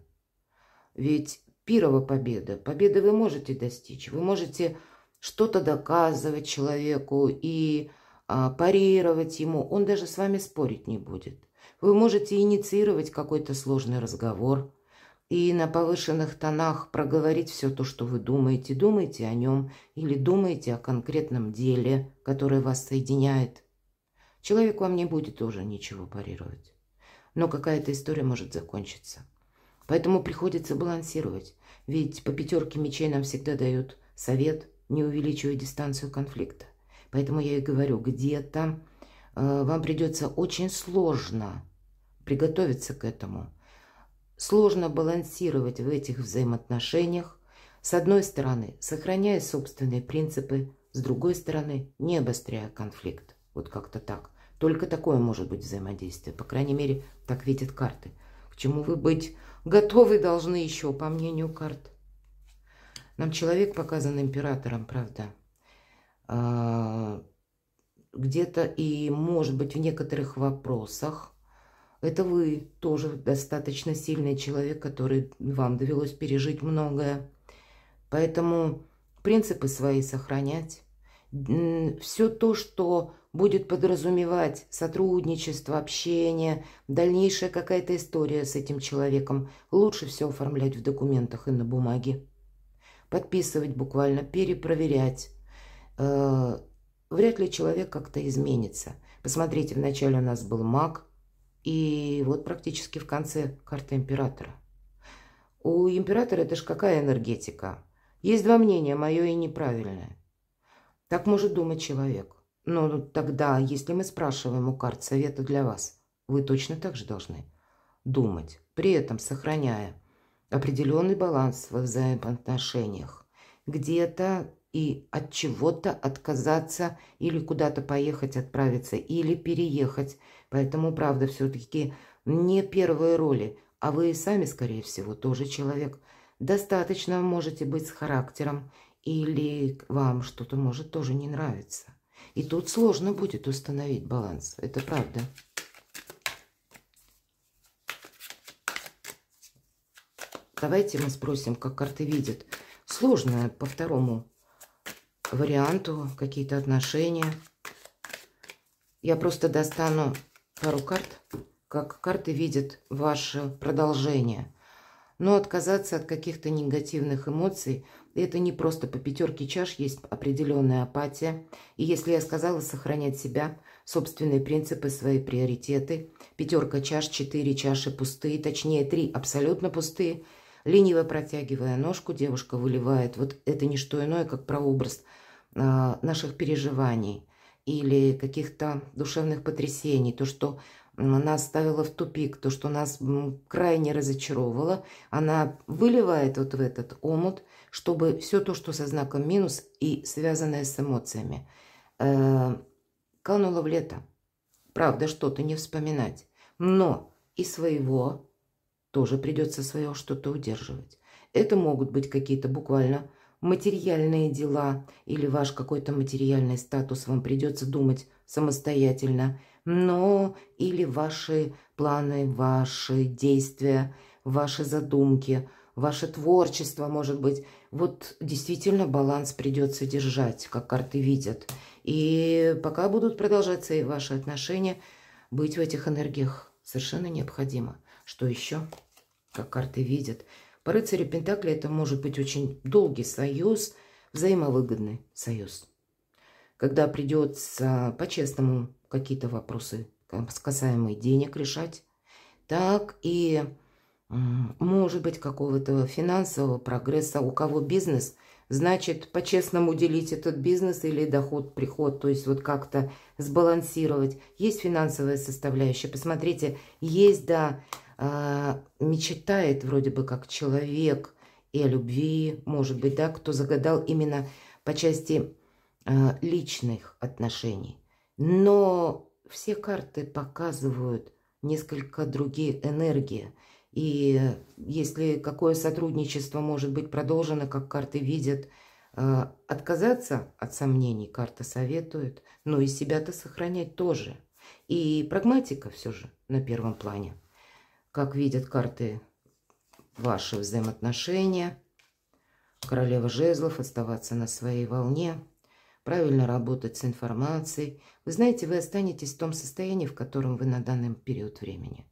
ведь первая победа, победы вы можете достичь. Вы можете что-то доказывать человеку и парировать ему. Он даже с вами спорить не будет. Вы можете инициировать какой-то сложный разговор и на повышенных тонах проговорить все то, что вы думаете. Думаете о нем или думаете о конкретном деле, которое вас соединяет. Человек вам не будет тоже ничего парировать. Но какая-то история может закончиться. Поэтому приходится балансировать. Ведь по пятерке мечей нам всегда дают совет, не увеличивая дистанцию конфликта. Поэтому я и говорю, где-то вам придется очень сложно приготовиться к этому. Сложно балансировать в этих взаимоотношениях. С одной стороны, сохраняя собственные принципы, с другой стороны, не обостряя конфликт. Вот как-то так. Только такое может быть взаимодействие. По крайней мере, так видят карты. К чему вы быть готовы должны еще, по мнению карт. Нам человек показан императором, правда. Где-то и, может быть, в некоторых вопросах это вы тоже достаточно сильный человек, который вам довелось пережить многое. Поэтому принципы свои сохранять. Все то, что будет подразумевать сотрудничество, общение, дальнейшая какая-то история с этим человеком, лучше все оформлять в документах и на бумаге. Подписывать буквально, перепроверять. Вряд ли человек как-то изменится. Посмотрите, вначале у нас был маг, и вот практически в конце карта императора. У императора это ж какая энергетика? Есть два мнения, мое и неправильное. Так может думать человек. Но тогда, если мы спрашиваем у карт совета для вас, вы точно так же должны думать, при этом сохраняя определенный баланс во взаимоотношениях. Где-то и от чего-то отказаться или куда-то поехать, отправиться, или переехать. Поэтому, правда, все-таки не первые роли, а вы сами, скорее всего, тоже человек. Достаточно можете быть с характером, или вам что-то может тоже не нравиться. И тут сложно будет установить баланс. Это правда. Давайте мы спросим, как карты видят. Сложно по второму варианту какие-то отношения. Я просто достану пару карт, как карты видят ваше продолжение. Но отказаться от каких-то негативных эмоций, это не просто по пятерке чаш, есть определенная апатия. И если я сказала сохранять себя, собственные принципы, свои приоритеты, пятерка чаш, 4 чаши пустые, точнее 3 абсолютно пустые, лениво протягивая ножку, девушка выливает. Вот это не что иное, как прообраз наших переживаний или каких-то душевных потрясений, то, что нас ставило в тупик, то, что нас крайне разочаровывало, она выливает вот в этот омут, чтобы все то, что со знаком минус и связанное с эмоциями, кануло в лето. Правда, что-то не вспоминать. Но и своего тоже придется свое что-то удерживать. Это могут быть какие-то буквально материальные дела или ваш какой-то материальный статус, вам придется думать самостоятельно, но или ваши планы, ваши действия, ваши задумки, ваше творчество, может быть. Вот действительно баланс придется держать, как карты видят. И пока будут продолжаться и ваши отношения, быть в этих энергиях совершенно необходимо. Что еще? Как карты видят. По рыцарю Пентакли это может быть очень долгий союз, взаимовыгодный союз. Когда придется по-честному какие-то вопросы, касаемые денег, решать, так и, может быть, какого-то финансового прогресса. У кого бизнес, значит, по-честному делить этот бизнес или доход, приход, то есть вот как-то сбалансировать. Есть финансовая составляющая. Посмотрите, есть, да, мечтает вроде бы как человек, и о любви, может быть, да, кто загадал именно по части личных отношений. Но все карты показывают несколько другие энергии. И если какое сотрудничество может быть продолжено, как карты видят, отказаться от сомнений карта советует, но и себя-то сохранять тоже. И прагматика все же на первом плане. Как видят карты ваши взаимоотношения, королева жезлов, оставаться на своей волне, правильно работать с информацией. Вы знаете, вы останетесь в том состоянии, в котором вы на данный период времени.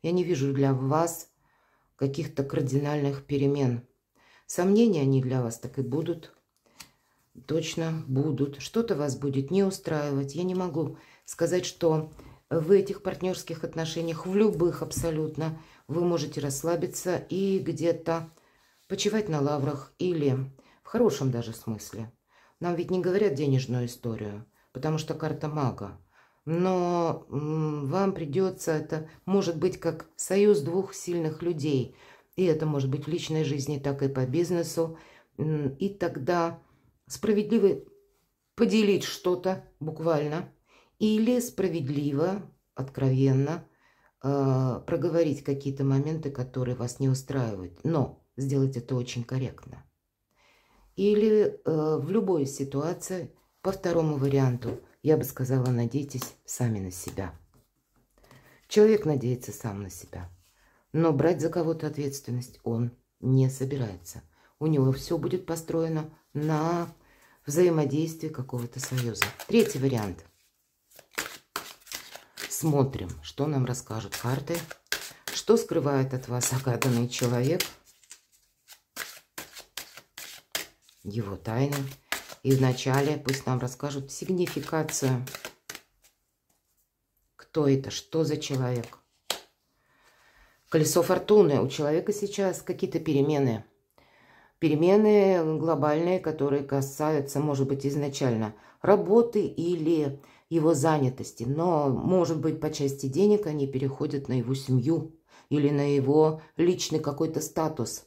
Я не вижу для вас каких-то кардинальных перемен. Сомнения они для вас так и будут. Точно будут. Что-то вас будет не устраивать. Я не могу сказать, что в этих партнерских отношениях, в любых абсолютно, вы можете расслабиться и где-то почивать на лаврах или в хорошем даже смысле. Нам ведь не говорят денежную историю, потому что карта мага. Но вам придется, это может быть как союз двух сильных людей. И это может быть в личной жизни, так и по бизнесу. И тогда справедливо поделить что-то буквально. Или справедливо, откровенно проговорить какие-то моменты, которые вас не устраивают. Но сделать это очень корректно. Или в любой ситуации, по второму варианту, я бы сказала, надейтесь сами на себя. Человек надеется сам на себя. Но брать за кого-то ответственность он не собирается. У него все будет построено на взаимодействии какого-то союза. Третий вариант. Смотрим, что нам расскажут карты. Что скрывает от вас загаданный человек. Его тайны. И вначале пусть нам расскажут сигнификацию. Кто это? Что за человек? Колесо фортуны. У человека сейчас какие-то перемены. Перемены глобальные, которые касаются, может быть, изначально работы или его занятости. Но, может быть, по части денег они переходят на его семью или на его личный какой-то статус.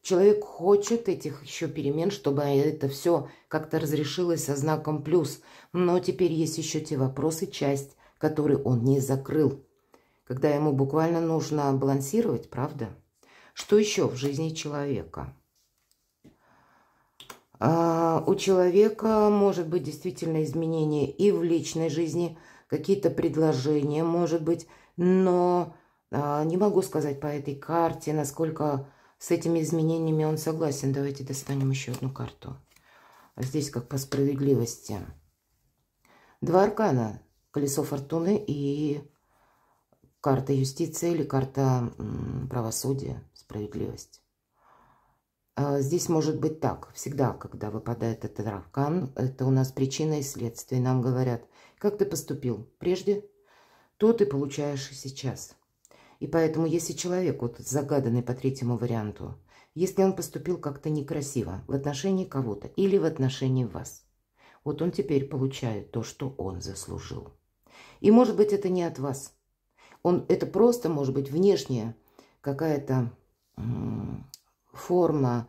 Человек хочет этих еще перемен, чтобы это все как-то разрешилось со знаком плюс. Но теперь есть еще те вопросы, часть, которые он не закрыл. Когда ему буквально нужно балансировать, правда? Что еще в жизни человека? У человека может быть действительно изменения и в личной жизни, какие-то предложения, может быть. Но не могу сказать по этой карте, насколько с этими изменениями он согласен. Давайте достанем еще одну карту. Здесь как по справедливости. Два аркана. Колесо фортуны и карта юстиции или карта правосудия, справедливость. Здесь может быть так. Всегда, когда выпадает этот аркан, это у нас причина и следствие. Нам говорят, как ты поступил прежде, то ты получаешь и сейчас. И поэтому, если человек, вот загаданный по третьему варианту, если он поступил как-то некрасиво в отношении кого-то или в отношении вас, вот он теперь получает то, что он заслужил. И может быть это не от вас. Это просто может быть внешняя какая-то форма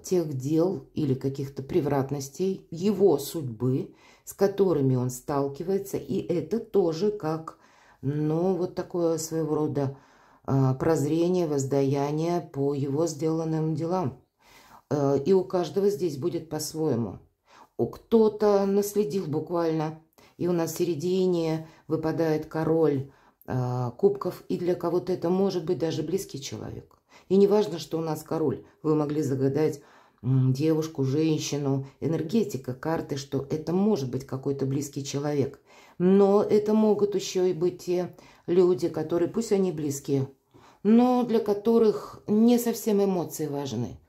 тех дел или каких-то превратностей его судьбы, с которыми он сталкивается. И это тоже как, ну, вот такое своего рода прозрение, воздаяние по его сделанным делам. И у каждого здесь будет по-своему. Кто-то наследил буквально, и у нас в середине выпадает король кубков, и для кого-то это может быть даже близкий человек. И не важно, что у нас король. Вы могли загадать девушку, женщину, энергетика, карты, что это может быть какой-то близкий человек. Но это могут еще и быть те люди, которые, пусть они близкие, но для которых не совсем эмоции важны.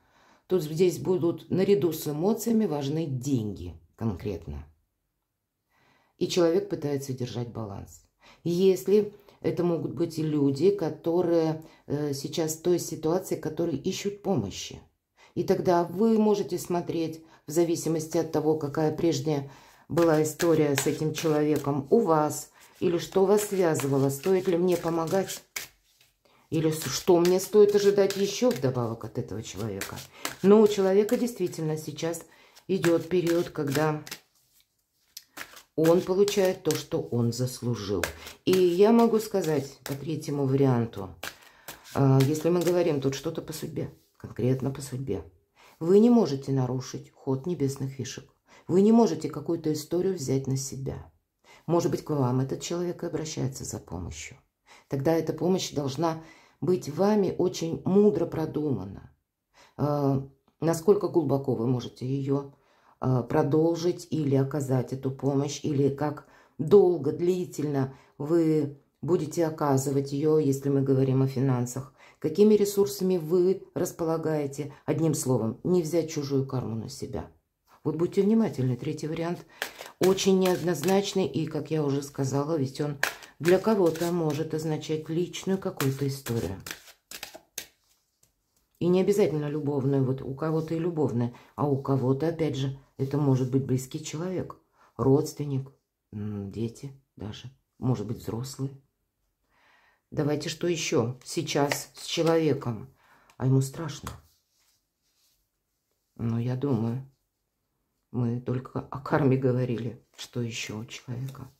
Тут здесь будут наряду с эмоциями важны деньги конкретно. И человек пытается держать баланс. Если это могут быть и люди, которые сейчас в той ситуации, которые ищут помощи. И тогда вы можете смотреть, в зависимости от того, какая прежняя была история с этим человеком у вас, или что вас связывало, стоит ли мне помогать, Или что мне стоит ожидать еще вдобавок от этого человека? Но у человека действительно сейчас идет период, когда он получает то, что он заслужил. И я могу сказать по третьему варианту, если мы говорим тут что-то по судьбе, конкретно по судьбе, вы не можете нарушить ход небесных фишек. Вы не можете какую-то историю взять на себя. Может быть, к вам этот человек и обращается за помощью. Тогда эта помощь должна быть вами очень мудро продумана. Насколько глубоко вы можете ее продолжить или оказать эту помощь, или как долго, длительно вы будете оказывать ее, если мы говорим о финансах, какими ресурсами вы располагаете. Одним словом, не взять чужую карму на себя. Вот будьте внимательны, третий вариант очень неоднозначный, и, как я уже сказала, ведь он для кого-то может означать личную какую-то историю. И не обязательно любовную, вот у кого-то и любовная, а у кого-то, опять же, это может быть близкий человек, родственник, дети даже, может быть, взрослые. Давайте что еще сейчас с человеком? А ему страшно. Ну, я думаю, мы только о карме говорили. Что еще у человека?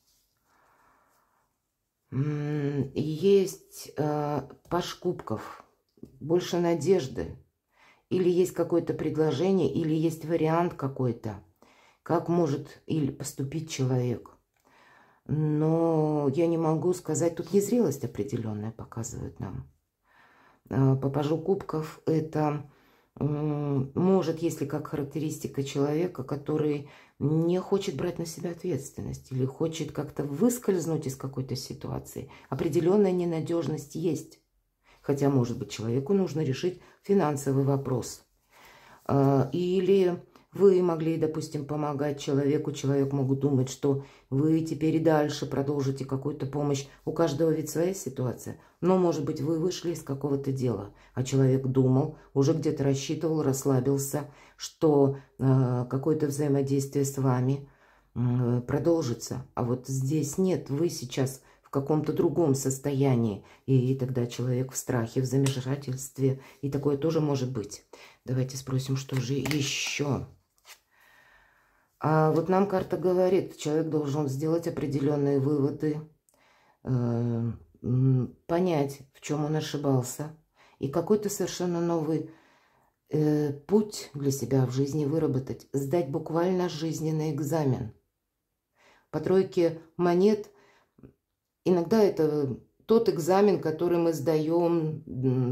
Есть паж кубков. Больше надежды. Или есть какое-то предложение, или есть вариант какой-то, как может или поступить человек. Но я не могу сказать, тут незрелость определенная показывает нам. По пажу кубков это может, если как характеристика человека, который не хочет брать на себя ответственность или хочет как-то выскользнуть из какой-то ситуации. Определенная ненадежность есть. Хотя, может быть, человеку нужно решить финансовый вопрос. Или вы могли, допустим, помогать человеку. Человек мог думать, что вы теперь и дальше продолжите какую-то помощь. У каждого ведь своя ситуация. Но, может быть, вы вышли из какого-то дела, а человек думал, уже где-то рассчитывал, расслабился, что какое-то взаимодействие с вами продолжится. А вот здесь нет, вы сейчас в каком-то другом состоянии. И тогда человек в страхе, в замешательстве. И такое тоже может быть. Давайте спросим, что же еще. А вот нам карта говорит, человек должен сделать определенные выводы, понять, в чем он ошибался. И какой-то совершенно новый путь для себя в жизни выработать. Сдать буквально жизненный экзамен. По тройке монет иногда это тот экзамен, который мы сдаем,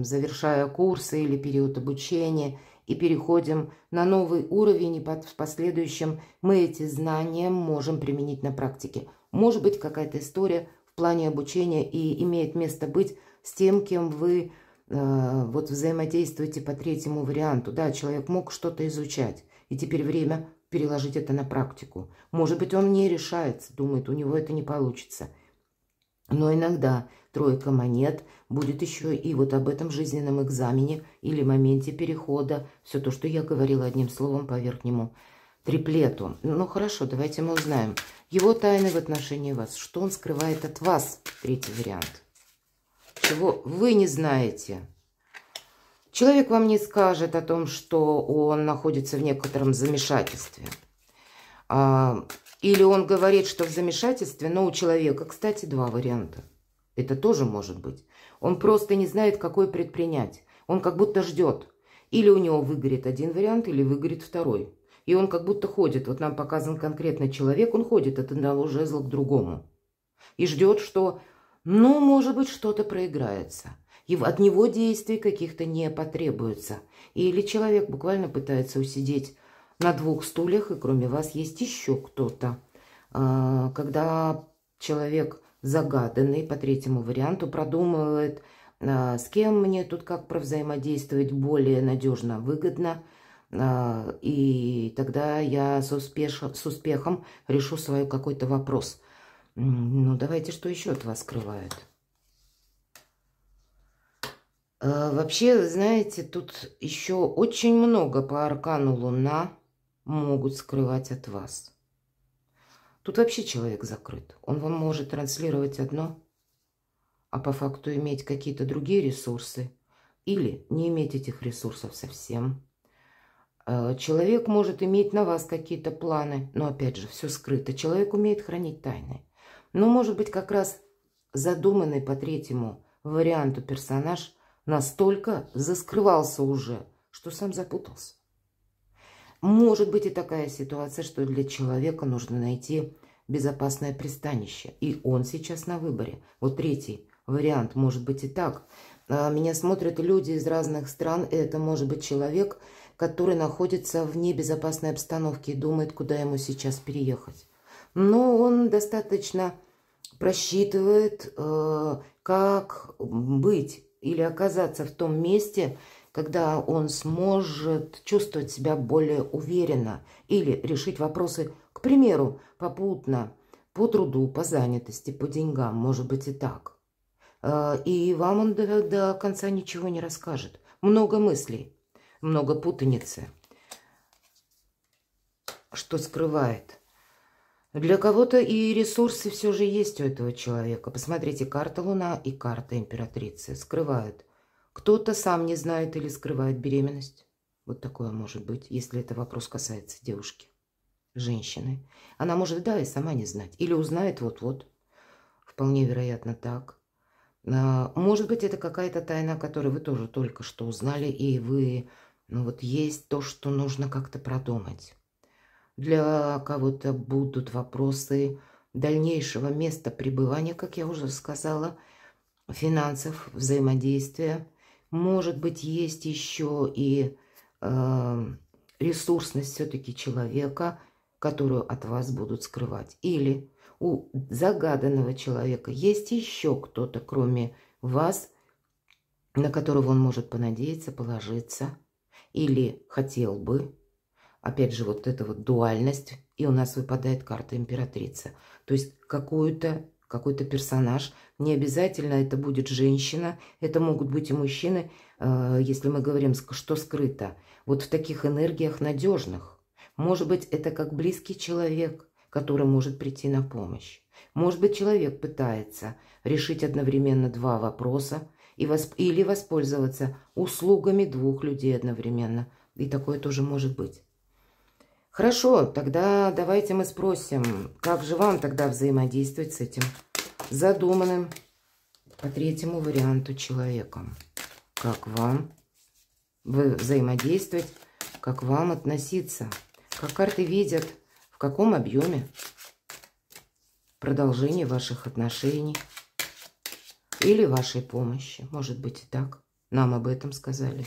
завершая курсы или период обучения, и переходим на новый уровень, и в последующем мы эти знания можем применить на практике. Может быть, какая-то история в плане обучения и имеет место быть с тем, кем вы вот взаимодействуете по третьему варианту. Да, человек мог что-то изучать, и теперь время переложить это на практику. Может быть, он не решается, думает, у него это не получится. Но иногда тройка монет будет еще и вот об этом жизненном экзамене или моменте перехода. Все то, что я говорила одним словом по верхнему триплету. Ну хорошо, давайте мы узнаем. Его тайны в отношении вас. Что он скрывает от вас? Третий вариант. Чего вы не знаете? Человек вам не скажет о том, что он находится в некотором замешательстве. Или он говорит, что в замешательстве, но у человека, кстати, два варианта. Это тоже может быть. Он просто не знает, какой предпринять. Он как будто ждет. Или у него выгорит один вариант, или выгорит второй. И он как будто ходит. Вот нам показан конкретный человек, он ходит от одного жезла к другому. И ждет, что, ну, может быть, что-то проиграется. И от него действий каких-то не потребуется. Или человек буквально пытается усидеть на двух стульях, и кроме вас есть еще кто-то. Когда человек загаданный по третьему варианту продумывает, с кем мне тут как провзаимодействовать более надежно, выгодно, и тогда я с успехом решу свой какой-то вопрос. Ну, давайте, что еще от вас скрывают? Вообще, знаете, тут еще очень много по аркану Луна могут скрывать от вас. Тут вообще человек закрыт. Он вам может транслировать одно, а по факту иметь какие-то другие ресурсы или не иметь этих ресурсов совсем. Человек может иметь на вас какие-то планы, но опять же, все скрыто. Человек умеет хранить тайны. Но может быть как раз задуманный по третьему варианту персонаж настолько заскрывался уже, что сам запутался. Может быть и такая ситуация, что для человека нужно найти безопасное пристанище. И он сейчас на выборе. Вот третий вариант может быть и так. Меня смотрят люди из разных стран, и это может быть человек, который находится в небезопасной обстановке и думает, куда ему сейчас переехать. Но он достаточно просчитывает, как быть или оказаться в том месте, когда он сможет чувствовать себя более уверенно или решить вопросы, к примеру, попутно, по труду, по занятости, по деньгам, может быть и так. И вам он до конца ничего не расскажет. Много мыслей, много путаницы. Что скрывает? Для кого-то и ресурсы все же есть у этого человека. Посмотрите, карта Луна и карта Императрицы скрывают. Кто-то сам не знает или скрывает беременность. Вот такое может быть, если это вопрос касается девушки, женщины. Она может, да, и сама не знать. Или узнает вот-вот. Вполне вероятно так. Может быть, это какая-то тайна, которую вы тоже только что узнали, и вы, ну вот есть то, что нужно как-то продумать. Для кого-то будут вопросы дальнейшего места пребывания, как я уже сказала, финансов, взаимодействия. Может быть, есть еще и ресурсность все-таки человека, которую от вас будут скрывать. Или у загаданного человека есть еще кто-то, кроме вас, на которого он может понадеяться, положиться, или хотел бы. Опять же, вот эта вот дуальность, и у нас выпадает карта Императрица. То есть какой-то персонаж, не обязательно это будет женщина, это могут быть и мужчины, если мы говорим, что скрыто. Вот в таких энергиях надежных. Может быть, это как близкий человек, который может прийти на помощь. Может быть, человек пытается решить одновременно два вопроса или воспользоваться услугами двух людей одновременно. И такое тоже может быть. Хорошо, тогда давайте мы спросим, как же вам тогда взаимодействовать с этим задуманным по третьему варианту человеком. Как вам взаимодействовать, как вам относиться, как карты видят, в каком объеме продолжение ваших отношений или вашей помощи. Может быть и так. Нам об этом сказали.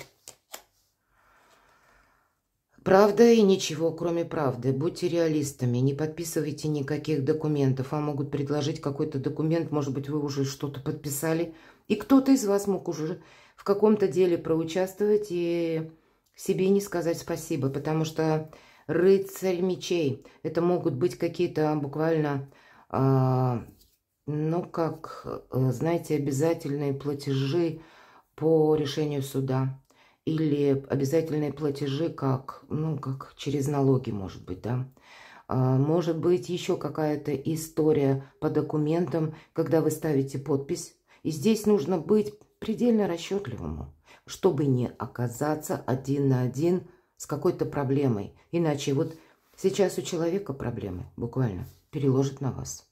Правда и ничего, кроме правды. Будьте реалистами, не подписывайте никаких документов. Вам могут предложить какой-то документ, может быть, вы уже что-то подписали. И кто-то из вас мог уже в каком-то деле проучаствовать и себе не сказать спасибо. Потому что рыцарь мечей, это могут быть какие-то буквально, ну как, знаете, обязательные платежи по решению суда. Или обязательные платежи, как через налоги, может быть, да. Может быть, еще какая-то история по документам, когда вы ставите подпись. И здесь нужно быть предельно расчетливым, чтобы не оказаться один на один с какой-то проблемой. Иначе вот сейчас у человека проблемы буквально переложат на вас.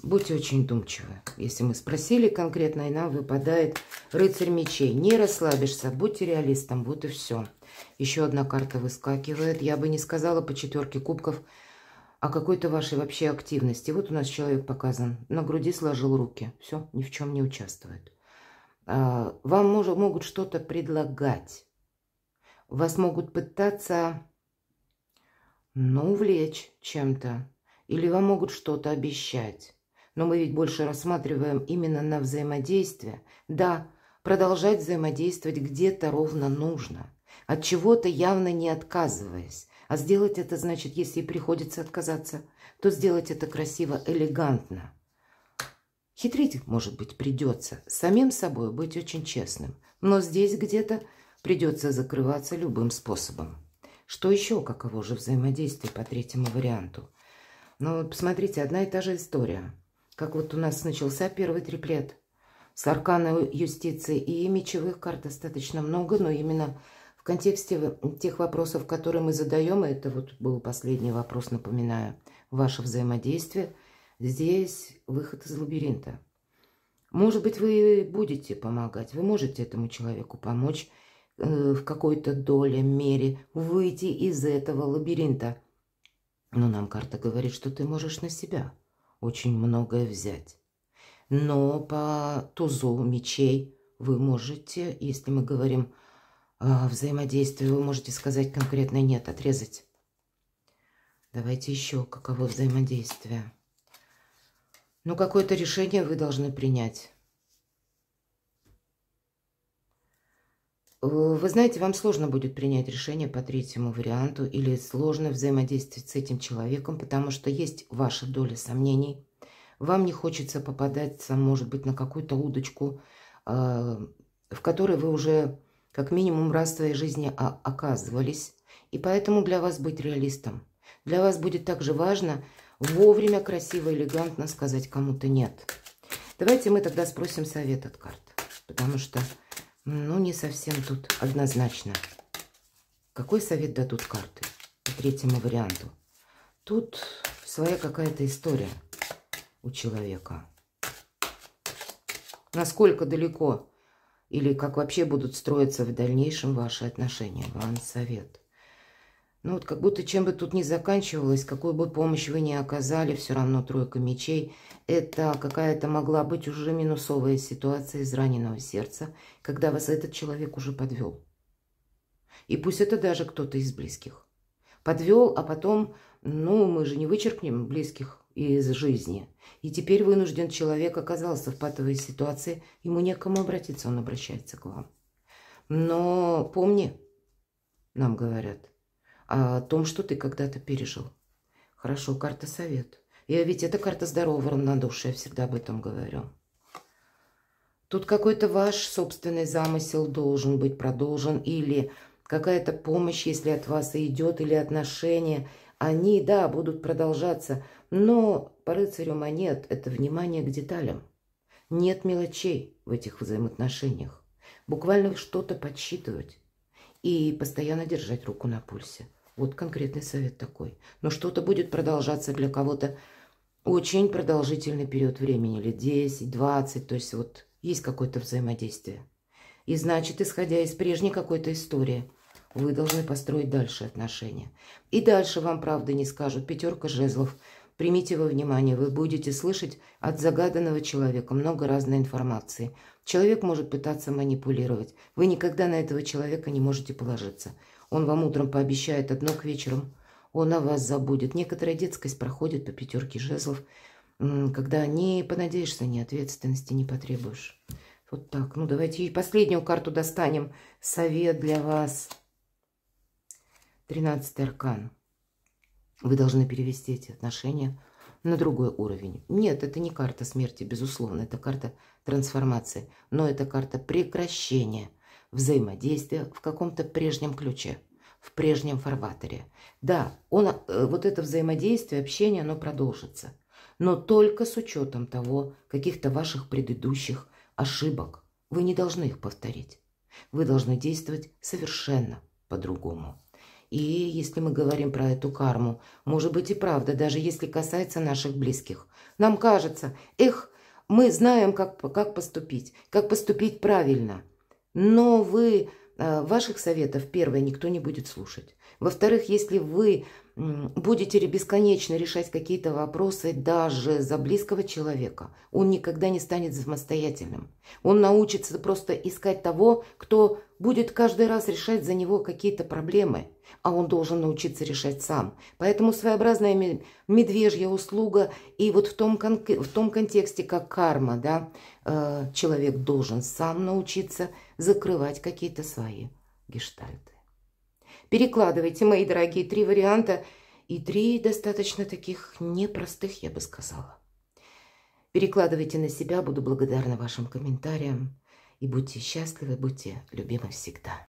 Будьте очень вдумчивы. Если мы спросили конкретно, и нам выпадает рыцарь мечей. Не расслабишься, будьте реалистом, вот и все. Еще одна карта выскакивает. Я бы не сказала по четверке кубков о какой-то вашей вообще активности. Вот у нас человек показан. На груди сложил руки. Все, ни в чем не участвует. Вам могут что-то предлагать. Вас могут пытаться, увлечь чем-то. Или вам могут что-то обещать. Но мы ведь больше рассматриваем именно на взаимодействие. Да, продолжать взаимодействовать где-то ровно нужно. От чего-то явно не отказываясь. А сделать это значит, если и приходится отказаться, то сделать это красиво, элегантно. Хитрить, может быть, придется. Самим собой быть очень честным. Но здесь где-то придется закрываться любым способом. Что еще, каково же взаимодействие по третьему варианту? Ну, посмотрите, одна и та же история. как вот у нас начался первый триплет с аркана юстиции, и мечевых карт достаточно много, но именно в контексте тех вопросов, которые мы задаем, это вот был последний вопрос, напоминаю, ваше взаимодействие, здесь выход из лабиринта. Может быть, вы будете помогать, вы можете этому человеку помочь в какой-то доле, мере выйти из этого лабиринта. Но нам карта говорит, что ты можешь на себя очень многое взять. Но по тузу мечей вы можете, если мы говорим о взаимодействии, вы можете сказать конкретно «нет», отрезать. Давайте еще, каково взаимодействие. Ну, какое-то решение вы должны принять. Вы знаете, вам сложно будет принять решение по третьему варианту или сложно взаимодействовать с этим человеком, потому что есть ваша доля сомнений. Вам не хочется попадаться, может быть, на какую-то удочку, в которой вы уже как минимум раз в своей жизни оказывались. И поэтому для вас быть реалистом. Для вас будет также важно вовремя, красиво, элегантно сказать кому-то «нет». Давайте мы тогда спросим совет от карт, потому что, ну, не совсем тут однозначно. Какой совет дадут карты по третьему варианту? Тут своя какая-то история у человека. Насколько далеко или как вообще будут строиться в дальнейшем ваши отношения? Вам совет. Ну вот как будто чем бы тут ни заканчивалось, какую бы помощь вы ни оказали, все равно тройка мечей. Это какая-то могла быть уже минусовая ситуация из раненого сердца, когда вас этот человек уже подвел. И пусть это даже кто-то из близких. Подвел, а потом, ну, мы же не вычеркнем близких из жизни. И теперь вынужден человек оказался в патовой ситуации, ему некому обратиться, он обращается к вам. Но помни, нам говорят, о том, что ты когда-то пережил. Хорошо, карта совет. Ведь это карта здорового равнодушия, я всегда об этом говорю. Тут какой-то ваш собственный замысел должен быть продолжен, или какая-то помощь, если от вас и идет, или отношения, они, да, будут продолжаться, но по рыцарю монет это внимание к деталям. Нет мелочей в этих взаимоотношениях. Буквально что-то подсчитывать и постоянно держать руку на пульсе. Вот конкретный совет такой. Но что-то будет продолжаться для кого-то очень продолжительный период времени, лет 10, 20, то есть вот есть какое-то взаимодействие. И значит, исходя из прежней какой-то истории, вы должны построить дальше отношения. И дальше вам правды не скажут. Пятерка жезлов. Примите во внимание, вы будете слышать от загаданного человека много разной информации. Человек может пытаться манипулировать. Вы никогда на этого человека не можете положиться. Он вам утром пообещает одно, к вечеру он о вас забудет. Некоторая детскость проходит по пятерке жезлов, когда не понадеешься, ни ответственности не потребуешь. Вот так. Ну, давайте и последнюю карту достанем. Совет для вас. 13-й аркан. Вы должны перевести эти отношения на другой уровень. Нет, это не карта смерти, безусловно. Это карта трансформации. Но это карта прекращения взаимодействия в каком-то прежнем ключе, в прежнем фарватере. Да, вот это взаимодействие, общение, оно продолжится. Но только с учетом того, каких-то ваших предыдущих ошибок. Вы не должны их повторить. Вы должны действовать совершенно по-другому. И если мы говорим про эту карму, может быть и правда, даже если касается наших близких. Нам кажется, мы знаем, как поступить правильно. Но ваших советов, первое, никто не будет слушать. Во-вторых, если вы будете бесконечно решать какие-то вопросы даже за близкого человека, он никогда не станет самостоятельным. Он научится просто искать того, кто будет каждый раз решать за него какие-то проблемы, а он должен научиться решать сам. Поэтому своеобразная медвежья услуга, и вот в том контексте, как карма, да, человек должен сам научиться закрывать какие-то свои гештальты. Перекладывайте, мои дорогие, 3 варианта и 3 достаточно таких непростых, я бы сказала. Перекладывайте на себя, буду благодарна вашим комментариям. И будьте счастливы, будьте любимы всегда.